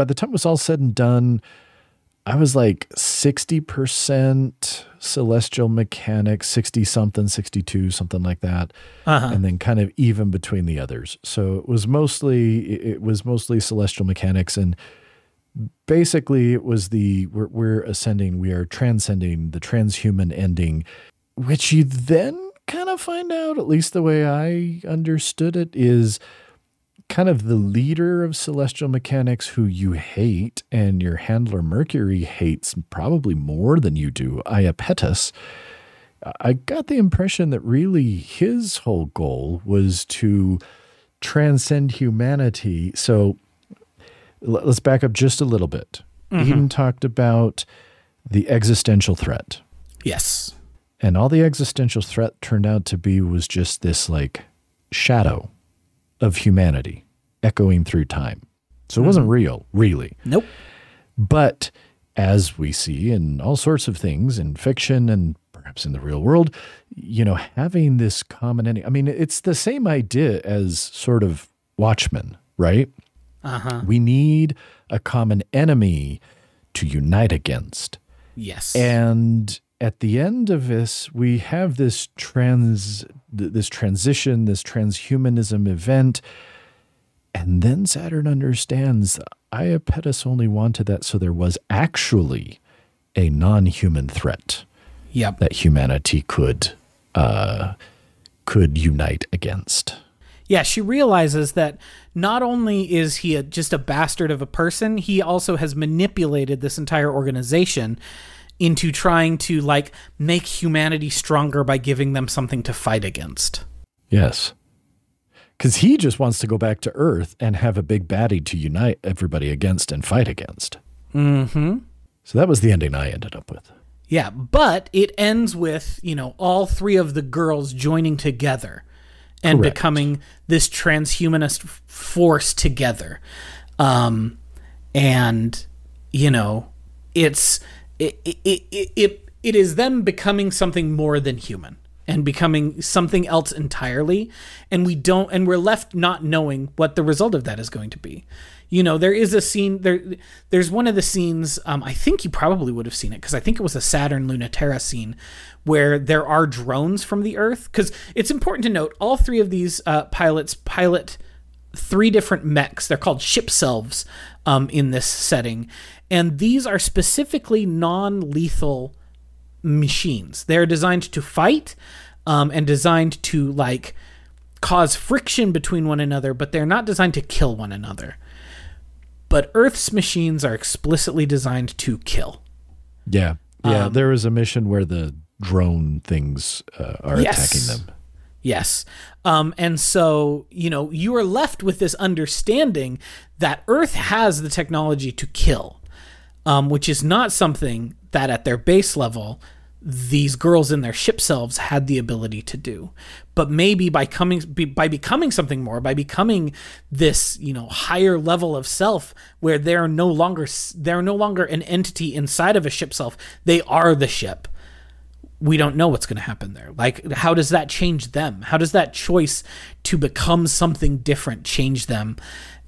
the time it was all said and done, I was like 60% Celestial Mechanics, 60 something, 62, something like that. And then kind of even between the others. So it was mostly Celestial Mechanics, and basically it was we're ascending, we are transcending the transhuman ending, which you then kind of find out, at least the way I understood it, is kind of the leader of celestial mechanics who you hate, and your handler Mercury hates probably more than you do, Iapetus. I got the impression that really his whole goal was to transcend humanity. So let's back up just a little bit. Eden talked about the existential threat. Yes. And all the existential threat turned out to be was just this like shadow of humanity echoing through time. So it wasn't real, really. Nope. But as we see in all sorts of things in fiction and perhaps in the real world, you know, having this common enemy, I mean, it's the same idea as sort of Watchmen, right? We need a common enemy to unite against. Yes. And at the end of this, we have this transition, this transhumanism event. And then Saturn understands Iapetus only wanted that so there was actually a non-human threat that humanity could unite against. Yeah, she realizes that not only is he just a bastard of a person, he also has manipulated this entire organization into trying to like make humanity stronger by giving them something to fight against. Yes. Because he just wants to go back to Earth and have a big baddie to unite everybody against and fight against. So that was the ending I ended up with. Yeah, but it ends with, you know, all three of the girls joining together and becoming this transhumanist force together. And, you know, it is them becoming something more than human and becoming something else entirely. And we're left not knowing what the result of that is going to be. You know, there is a scene there's one of the scenes, I think you probably would have seen it because I think it was a Saturn Lunaterra scene where there are drones from the Earth. Because it's important to note, all three of these pilots pilot three different mechs. They're called ship selves in this setting. And these are specifically non-lethal machines. They're designed to fight and designed to like cause friction between one another, but they're not designed to kill one another. But Earth's machines are explicitly designed to kill. Yeah. Yeah. There was a mission where the drone things are attacking them. Yes. And so, you know, you are left with this understanding that Earth has the technology to kill, which is not something that at their base level these girls in their ship selves had the ability to do. But maybe by becoming something more, by becoming this, you know, higher level of self where they're no longer an entity inside of a ship self, they are the ship. We don't know what's going to happen there. Like, how does that change them? How does that choice to become something different change them?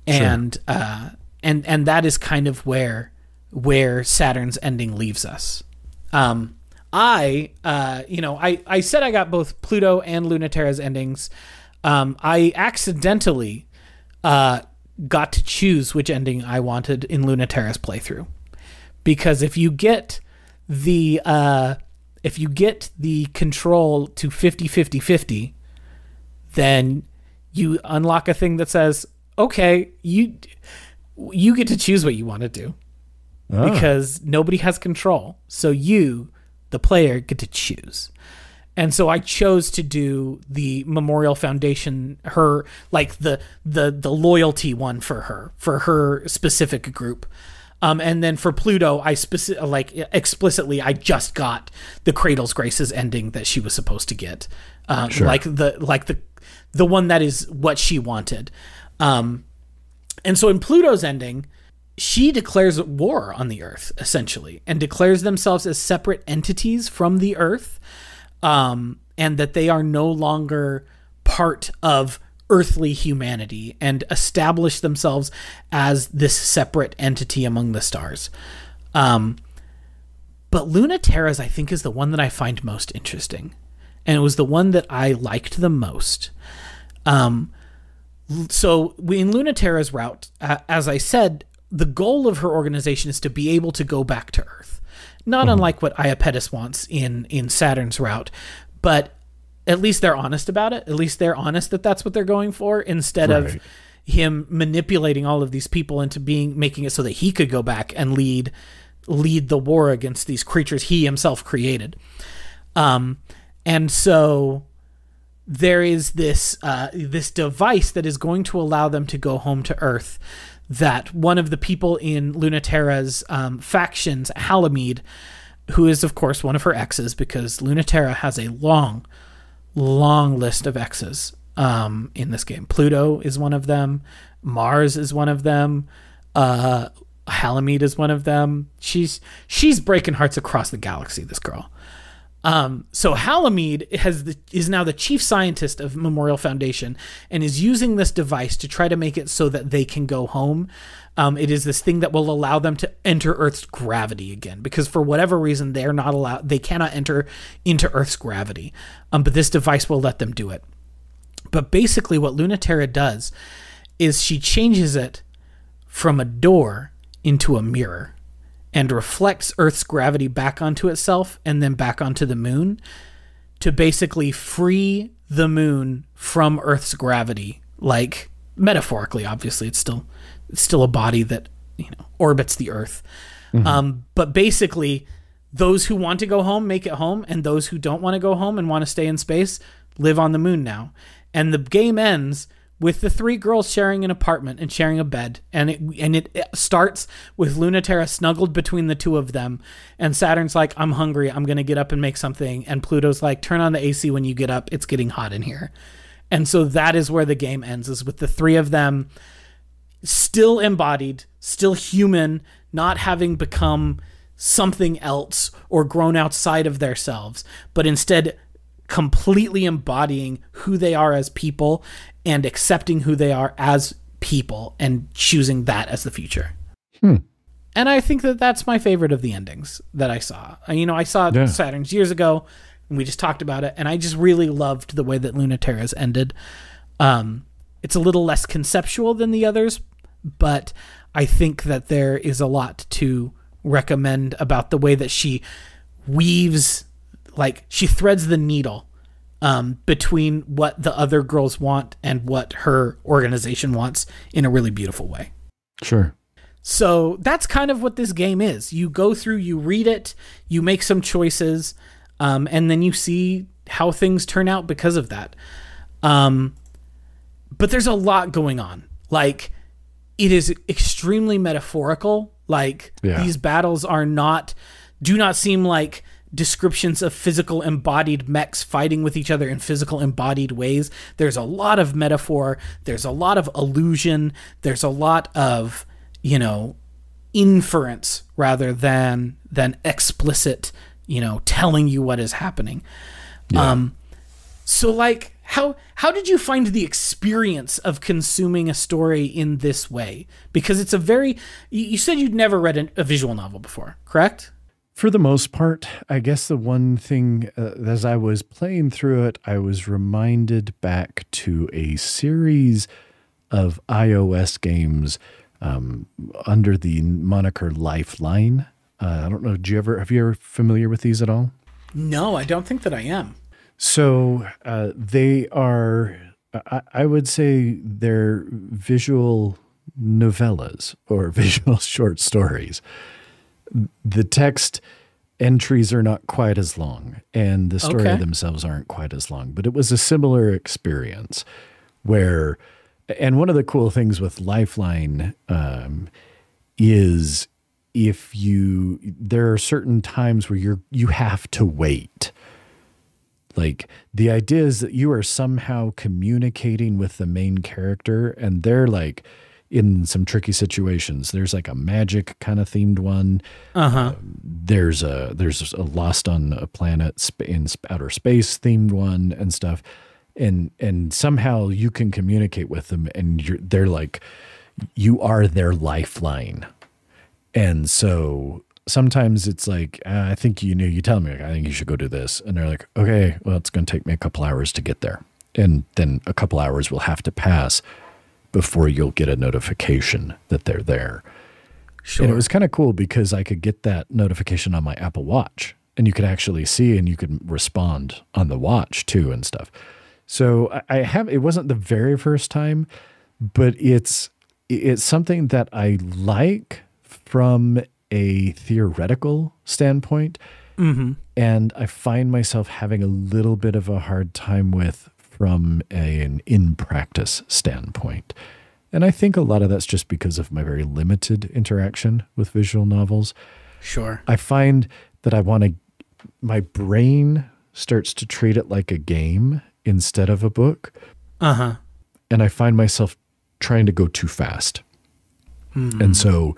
And and that is kind of where Saturn's ending leaves us. I said I got both Pluto and Lunaterra's endings. I accidentally got to choose which ending I wanted in Lunaterra's playthrough, because if you get the control to 50-50-50, then you unlock a thing that says, okay, you get to choose what you want to do. Because nobody has control. So you, the player, get to choose. And so I chose to do the Memorial Foundation, her, like the loyalty one for her specific group. And then for Pluto, explicitly, I just got the Cradle's Graces ending that she was supposed to get. Like the one that is what she wanted. And so in Pluto's ending, she declares war on the Earth, essentially, and declares themselves as separate entities from the Earth, and that they are no longer part of earthly humanity, and establish themselves as this separate entity among the stars. But Lunaterra's, I think, is the one that I find most interesting, and it was the one that I liked the most. So in Lunaterra's route, as I said, the goal of her organization is to be able to go back to Earth. Not unlike what Iapetus wants in Saturn's route, but at least they're honest about it. At least they're honest that that's what they're going for, instead of him manipulating all of these people into making it so that he could go back and lead the war against these creatures he himself created. And so there is this device that is going to allow them to go home to Earth, that one of the people in Lunaterra's factions, Halamede, who is, of course, one of her exes, because Lunaterra has a long list of exes in this game. Pluto is one of them. Mars is one of them. Halamede is one of them. She's breaking hearts across the galaxy, this girl. So Halamede is now the chief scientist of Memorial Foundation and is using this device to try to make it so that they can go home. It is this thing that will allow them to enter Earth's gravity again, because for whatever reason they cannot enter into Earth's gravity. But this device will let them do it. But basically what Lunaterra does is she changes it from a door into a mirror, and reflects Earth's gravity back onto itself and then back onto the moon to basically free the moon from Earth's gravity. Like, metaphorically, obviously, it's still a body that, orbits the Earth. But basically, those who want to go home make it home, and those who don't want to go home and want to stay in space live on the moon now. And the game ends with the three girls sharing an apartment and sharing a bed. And it starts with Lunaterra snuggled between the two of them. And Saturn's like, I'm hungry. I'm going to get up and make something. And Pluto's like, turn on the AC when you get up. It's getting hot in here. And so that is where the game ends, is with the three of them still embodied, still human, not having become something else or grown outside of themselves, but instead completely embodying who they are as people and accepting who they are as people and choosing that as the future. And I think that that's my favorite of the endings that I saw. I saw Saturn's years ago, and we just talked about it, and I just really loved the way that Lunaterra's ended. It's a little less conceptual than the others, but I think that there is a lot to recommend about the way that she weaves, like, she threads the needle between what the other girls want and what her organization wants in a really beautiful way. Sure. So that's kind of what this game is. You go through, you read it, you make some choices, and then you see how things turn out because of that. But there's a lot going on. Like, it is extremely metaphorical. Like, these battles do not seem like descriptions of physical embodied mechs fighting with each other in physical embodied ways. There's a lot of metaphor. There's a lot of illusion. There's a lot of, inference rather than explicit, telling you what is happening. So like, how did you find the experience of consuming a story in this way? Because it's you said you'd never read a visual novel before, correct? For the most part. I guess the one thing, as I was playing through it, I was reminded back to a series of iOS games under the moniker Lifeline. I don't know, have you ever familiar with these at all? No, I don't think that I am. So they are, I would say they're visual novellas or visual short stories. The text entries are not quite as long, and the story themselves aren't quite as long, but it was a similar experience where, and one of the cool things with Lifeline is there are certain times where you have to wait. Like, the idea is that you are somehow communicating with the main character, and they're like in some tricky situations. There's like a magic kind of themed one. There's a Lost on a Planet in outer space themed one and stuff. And somehow you can communicate with them, and they're like, you are their lifeline. And so sometimes it's like, I think you tell me, like, I think you should go do this. And they're like, okay, well, it's going to take me a couple hours to get there. And then a couple hours will have to pass before you'll get a notification that they're there. Sure. And it was kind of cool because I could get that notification on my Apple Watch. and you can actually see and you can respond on the watch too and stuff. So it wasn't the very first time, but it's something that I like from a theoretical standpoint. Mm-hmm. And I find myself having a little bit of a hard time with from an in-practice standpoint. And I think a lot of that's just because of my very limited interaction with visual novels. Sure. I find that my brain starts to treat it like a game instead of a book. Uh-huh. And I find myself trying to go too fast. Mm-hmm. And so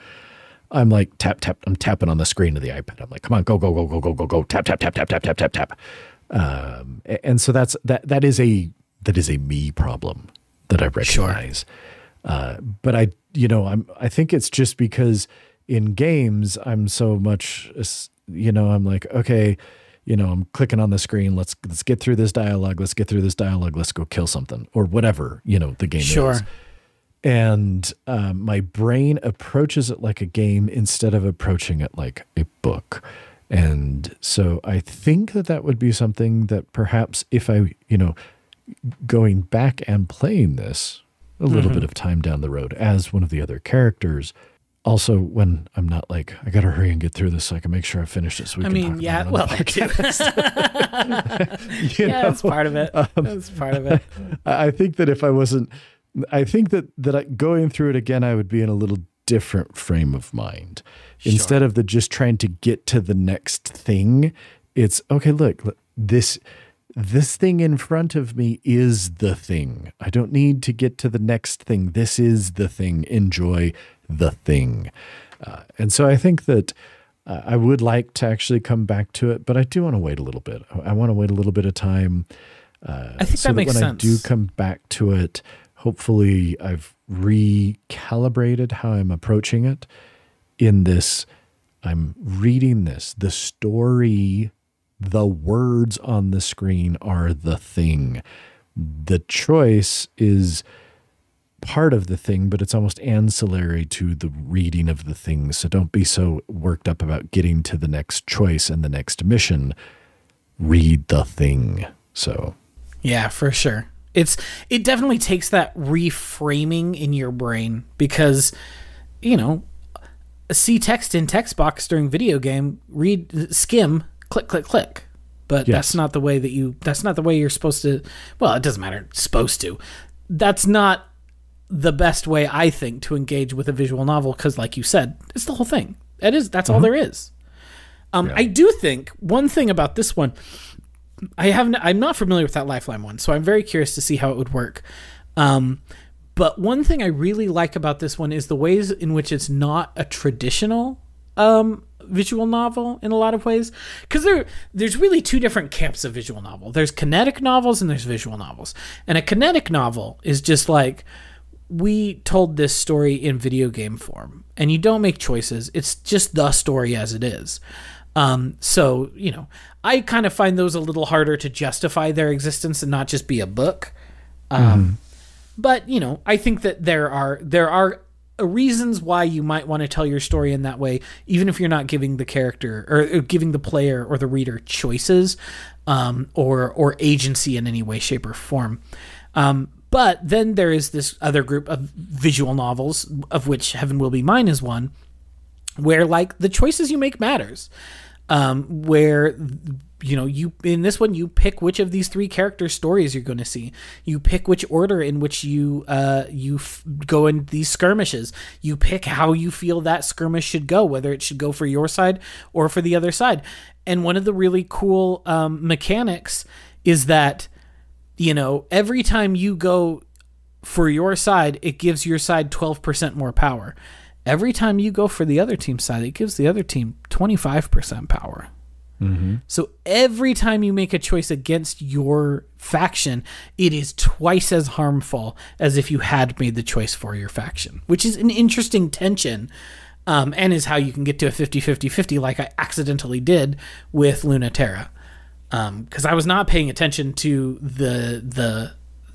I'm like, tap, tap. I'm tapping on the screen of the iPad. I'm like, come on, go, go, go, go, go, go, go. Tap, tap, tap, tap, tap, tap, tap, tap. And so that is a me problem that I recognize. Sure. But I think it's just because in games I'm so much, I'm like, okay, I'm clicking on the screen. Let's get through this dialogue. Let's get through this dialogue. Let's go kill something or whatever, the game sure. is. And my brain approaches it like a game instead of approaching it like a book. And so I think that would be something that perhaps if I, going back and playing this a little bit of time down the road as one of the other characters, also when I'm not like, I got to hurry and get through this so I can make sure I finish it so we can talk about it on the podcast. That's part of it. That's part of it. I think that if I wasn't, I think that going through it again, I would be in a little different frame of mind. Sure. Instead of just trying to get to the next thing, it's okay. Look, this thing in front of me is the thing. I don't need to get to the next thing. This is the thing. Enjoy the thing. And so I think that I would like to actually come back to it, but I do want to wait a little bit. I want to wait a little bit of time. I think that makes sense. When I do come back to it, hopefully I've recalibrated how I'm approaching it in this. I'm reading this. The story, the words on the screen are the thing. The choice is part of the thing, but it's almost ancillary to the reading of the thing. So don't be so worked up about getting to the next choice and the next mission. Read the thing. So, yeah, for sure. It definitely takes that reframing in your brain because, see text in text box during video game, skim, click, click, click. But yes. That's not the way you're supposed to, well, it doesn't matter, it's supposed to. That's not the best way, I think, to engage with a visual novel because, like you said, it's the whole thing. That's all there is. I do think one thing about this one, I'm not familiar with that Lifeline one, so I'm very curious to see how it would work. But one thing I really like about this one is the ways in which it's not a traditional visual novel in a lot of ways. Because there's really two different camps of visual novel. There's kinetic novels and there's visual novels. And a kinetic novel is just like, we told this story in video game form. And you don't make choices. It's just the story as it is. So, I kind of find those a little harder to justify their existence and not just be a book. But, I think that there are reasons why you might want to tell your story in that way, even if you're not giving the character or giving the player or the reader choices, or agency in any way, shape, or form. But then there is this other group of visual novels, of which Heaven Will Be Mine is one, where like the choices you make matters. Where, you in this one, you pick which of these three character stories you're going to see. You pick which order in which you go in these skirmishes. You pick how you feel that skirmish should go, whether it should go for your side or for the other side. And one of the really cool mechanics is that, every time you go for your side, it gives your side 12% more power. Every time you go for the other team's side, it gives the other team 25% power. Mm-hmm. So every time you make a choice against your faction, it is twice as harmful as if you had made the choice for your faction, which is an interesting tension, and is how you can get to a 50-50-50 like I accidentally did with Lunaterra. Because I was not paying attention to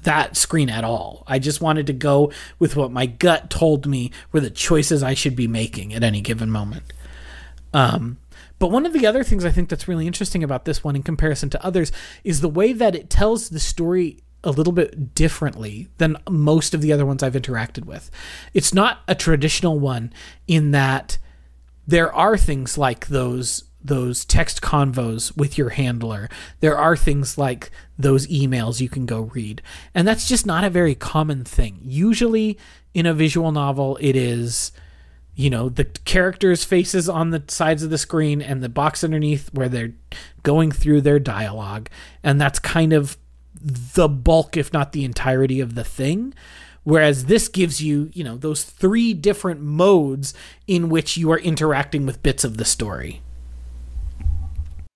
that screen at all. I just wanted to go with what my gut told me were the choices I should be making at any given moment. But one of the other things I think that's really interesting about this one in comparison to others is the way that it tells the story a little bit differently than most of the other ones I've interacted with. It's not a traditional one in that there are things like those text convos with your handler. There are things like those emails you can go read. And that's just not a very common thing. Usually in a visual novel, it is, the characters' faces on the sides of the screen and the box underneath where they're going through their dialogue. And that's kind of the bulk, if not the entirety of the thing. Whereas this gives you, those 3 different modes in which you are interacting with bits of the story.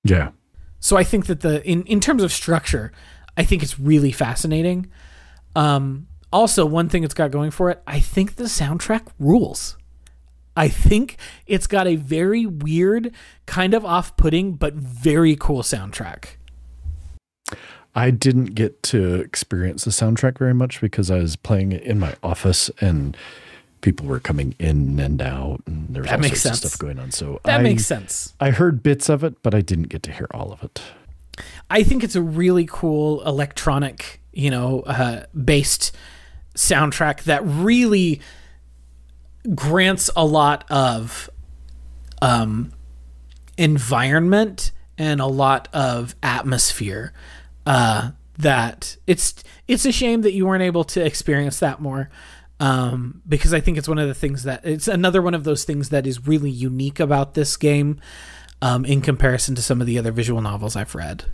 Yeah. So I think that in terms of structure, I think it's really fascinating. Also, one thing it's got going for it, I think the soundtrack rules. I think it's got a very weird, kind of off-putting, but very cool soundtrack. I didn't get to experience the soundtrack very much because I was playing it in my office and people were coming in and out and there was all sorts of stuff going on. So that makes sense. I heard bits of it, but I didn't get to hear all of it. I think it's a really cool electronic, based soundtrack that really grants a lot of environment and a lot of atmosphere. That it's a shame that you weren't able to experience that more, because I think it's it's another one of those things that is really unique about this game, in comparison to some of the other visual novels I've read.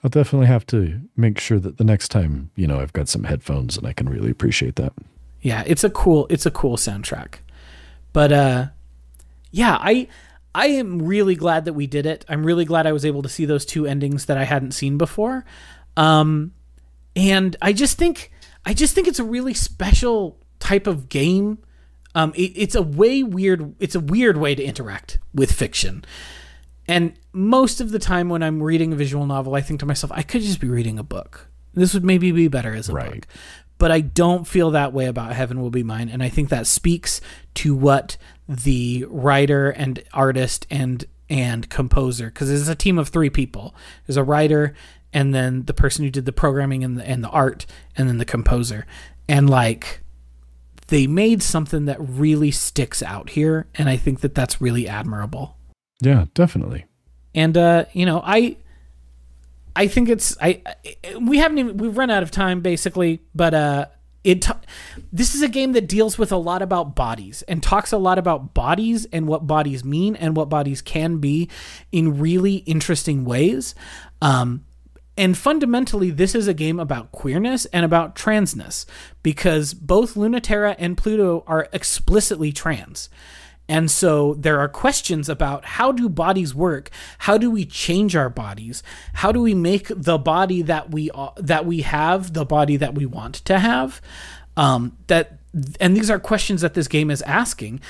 I'll definitely have to make sure that the next time, I've got some headphones and I can really appreciate that. Yeah, it's a cool soundtrack. But yeah, I am really glad that we did it. I'm really glad I was able to see those 2 endings that I hadn't seen before. And I just think it's a really special type of game. It's a weird way to interact with fiction. And most of the time when I'm reading a visual novel, I think to myself, I could just be reading a book. This would maybe be better as a book. But I don't feel that way about Heaven Will Be Mine. And I think that speaks to what the writer and artist and composer, because it's a team of 3 people. There's a writer, and then the person who did the programming and the art, and then the composer. And they made something that really sticks out here. And I think that that's really admirable. Yeah, definitely. And, I think we've run out of time basically, but this is a game that deals with a lot about bodies and talks a lot about bodies and what bodies mean and what bodies can be in really interesting ways. And fundamentally, this is a game about queerness and about transness, because both Lunaterra and Pluto are explicitly trans. And so there are questions about how do bodies work? How do we change our bodies? How do we make the body that we have the body that we want to have? And these are questions that this game is asking.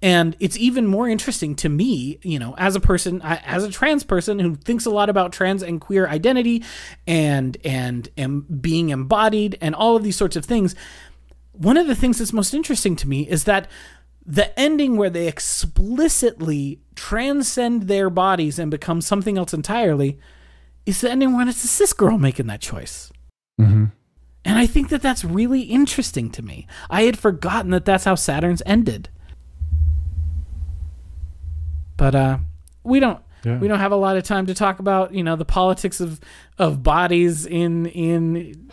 And it's even more interesting to me, as a person, as a trans person who thinks a lot about trans and queer identity and being embodied and all of these sorts of things. One of the things that's most interesting to me is that the ending where they explicitly transcend their bodies and become something else entirely is the ending when it's a cis girl making that choice. Mm-hmm. And I think that that's really interesting to me. I had forgotten that that's how Saturn's ended. But we don't have a lot of time to talk about, the politics of bodies in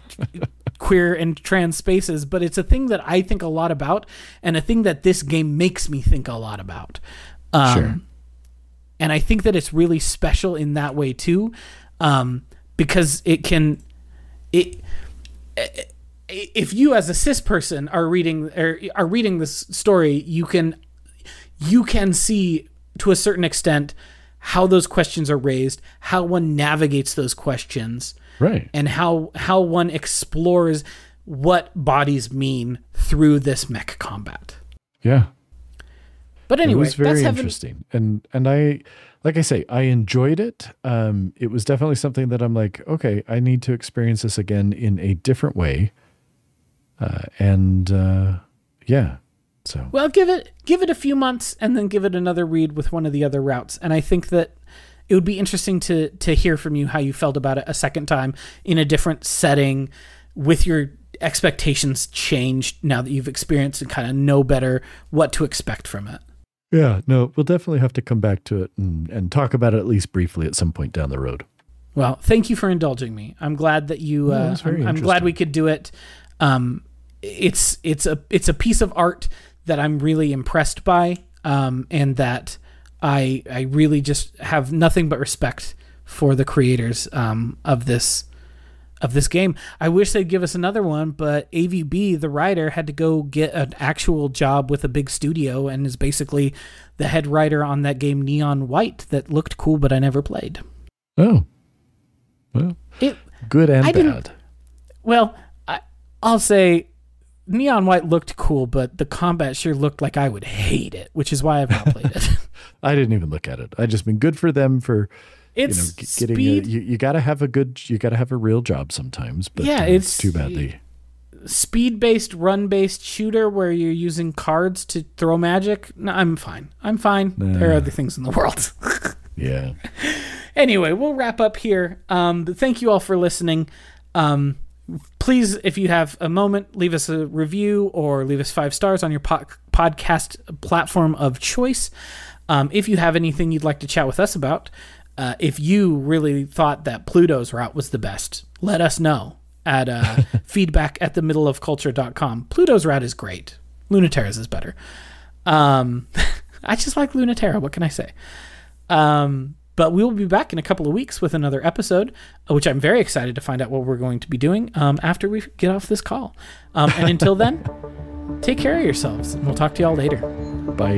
queer and trans spaces, but it's a thing that I think a lot about, and a thing that this game makes me think a lot about. Sure. And I think that it's really special in that way too, because if you as a cis person are reading this story, you can see to a certain extent how those questions are raised, how one navigates those questions, right, and how one explores what bodies mean through this mech combat. Yeah. But anyway, it was very interesting. And I, like I say, I enjoyed it. It was definitely something that I'm like, okay, I need to experience this again in a different way. Yeah. So well, give it a few months and then give it another read with one of the other routes. And I think that it would be interesting to hear from you how you felt about it a second time in a different setting, with your expectations changed now that you've experienced and kind of know better what to expect from it. Yeah, no, we'll definitely have to come back to it and talk about it at least briefly at some point down the road. Well, thank you for indulging me. I'm glad that you. I'm glad we could do it. It's a piece of art that I'm really impressed by, and that I really just have nothing but respect for the creators of this game. I wish they'd give us another one, but AVB, the writer, had to go get an actual job with a big studio and is basically the head writer on that game Neon White that looked cool, but I never played. Oh. Well, good and bad. Well, I'll say Neon White looked cool, but the combat sure looked like I would hate it, which is why I've not played it. I didn't even look at it. I just been good for them for... It's getting speed. You got to have a real job sometimes. But yeah, it's too bad. Speed-based, run-based shooter where you're using cards to throw magic. No, I'm fine. There are other things in the world. Yeah. Anyway, we'll wrap up here. Thank you all for listening. Please, if you have a moment, leave us a review or leave us 5 stars on your podcast platform of choice. If you have anything you'd like to chat with us about, if you really thought that Pluto's route was the best, let us know at feedback@themiddleofculture.com. Pluto's route is great. Lunaterra's is better. I just like Lunaterra. What can I say? But we will be back in a couple of weeks with another episode, which I'm very excited to find out what we're going to be doing after we get off this call. And until then, take care of yourselves, and we'll talk to y'all later. Bye.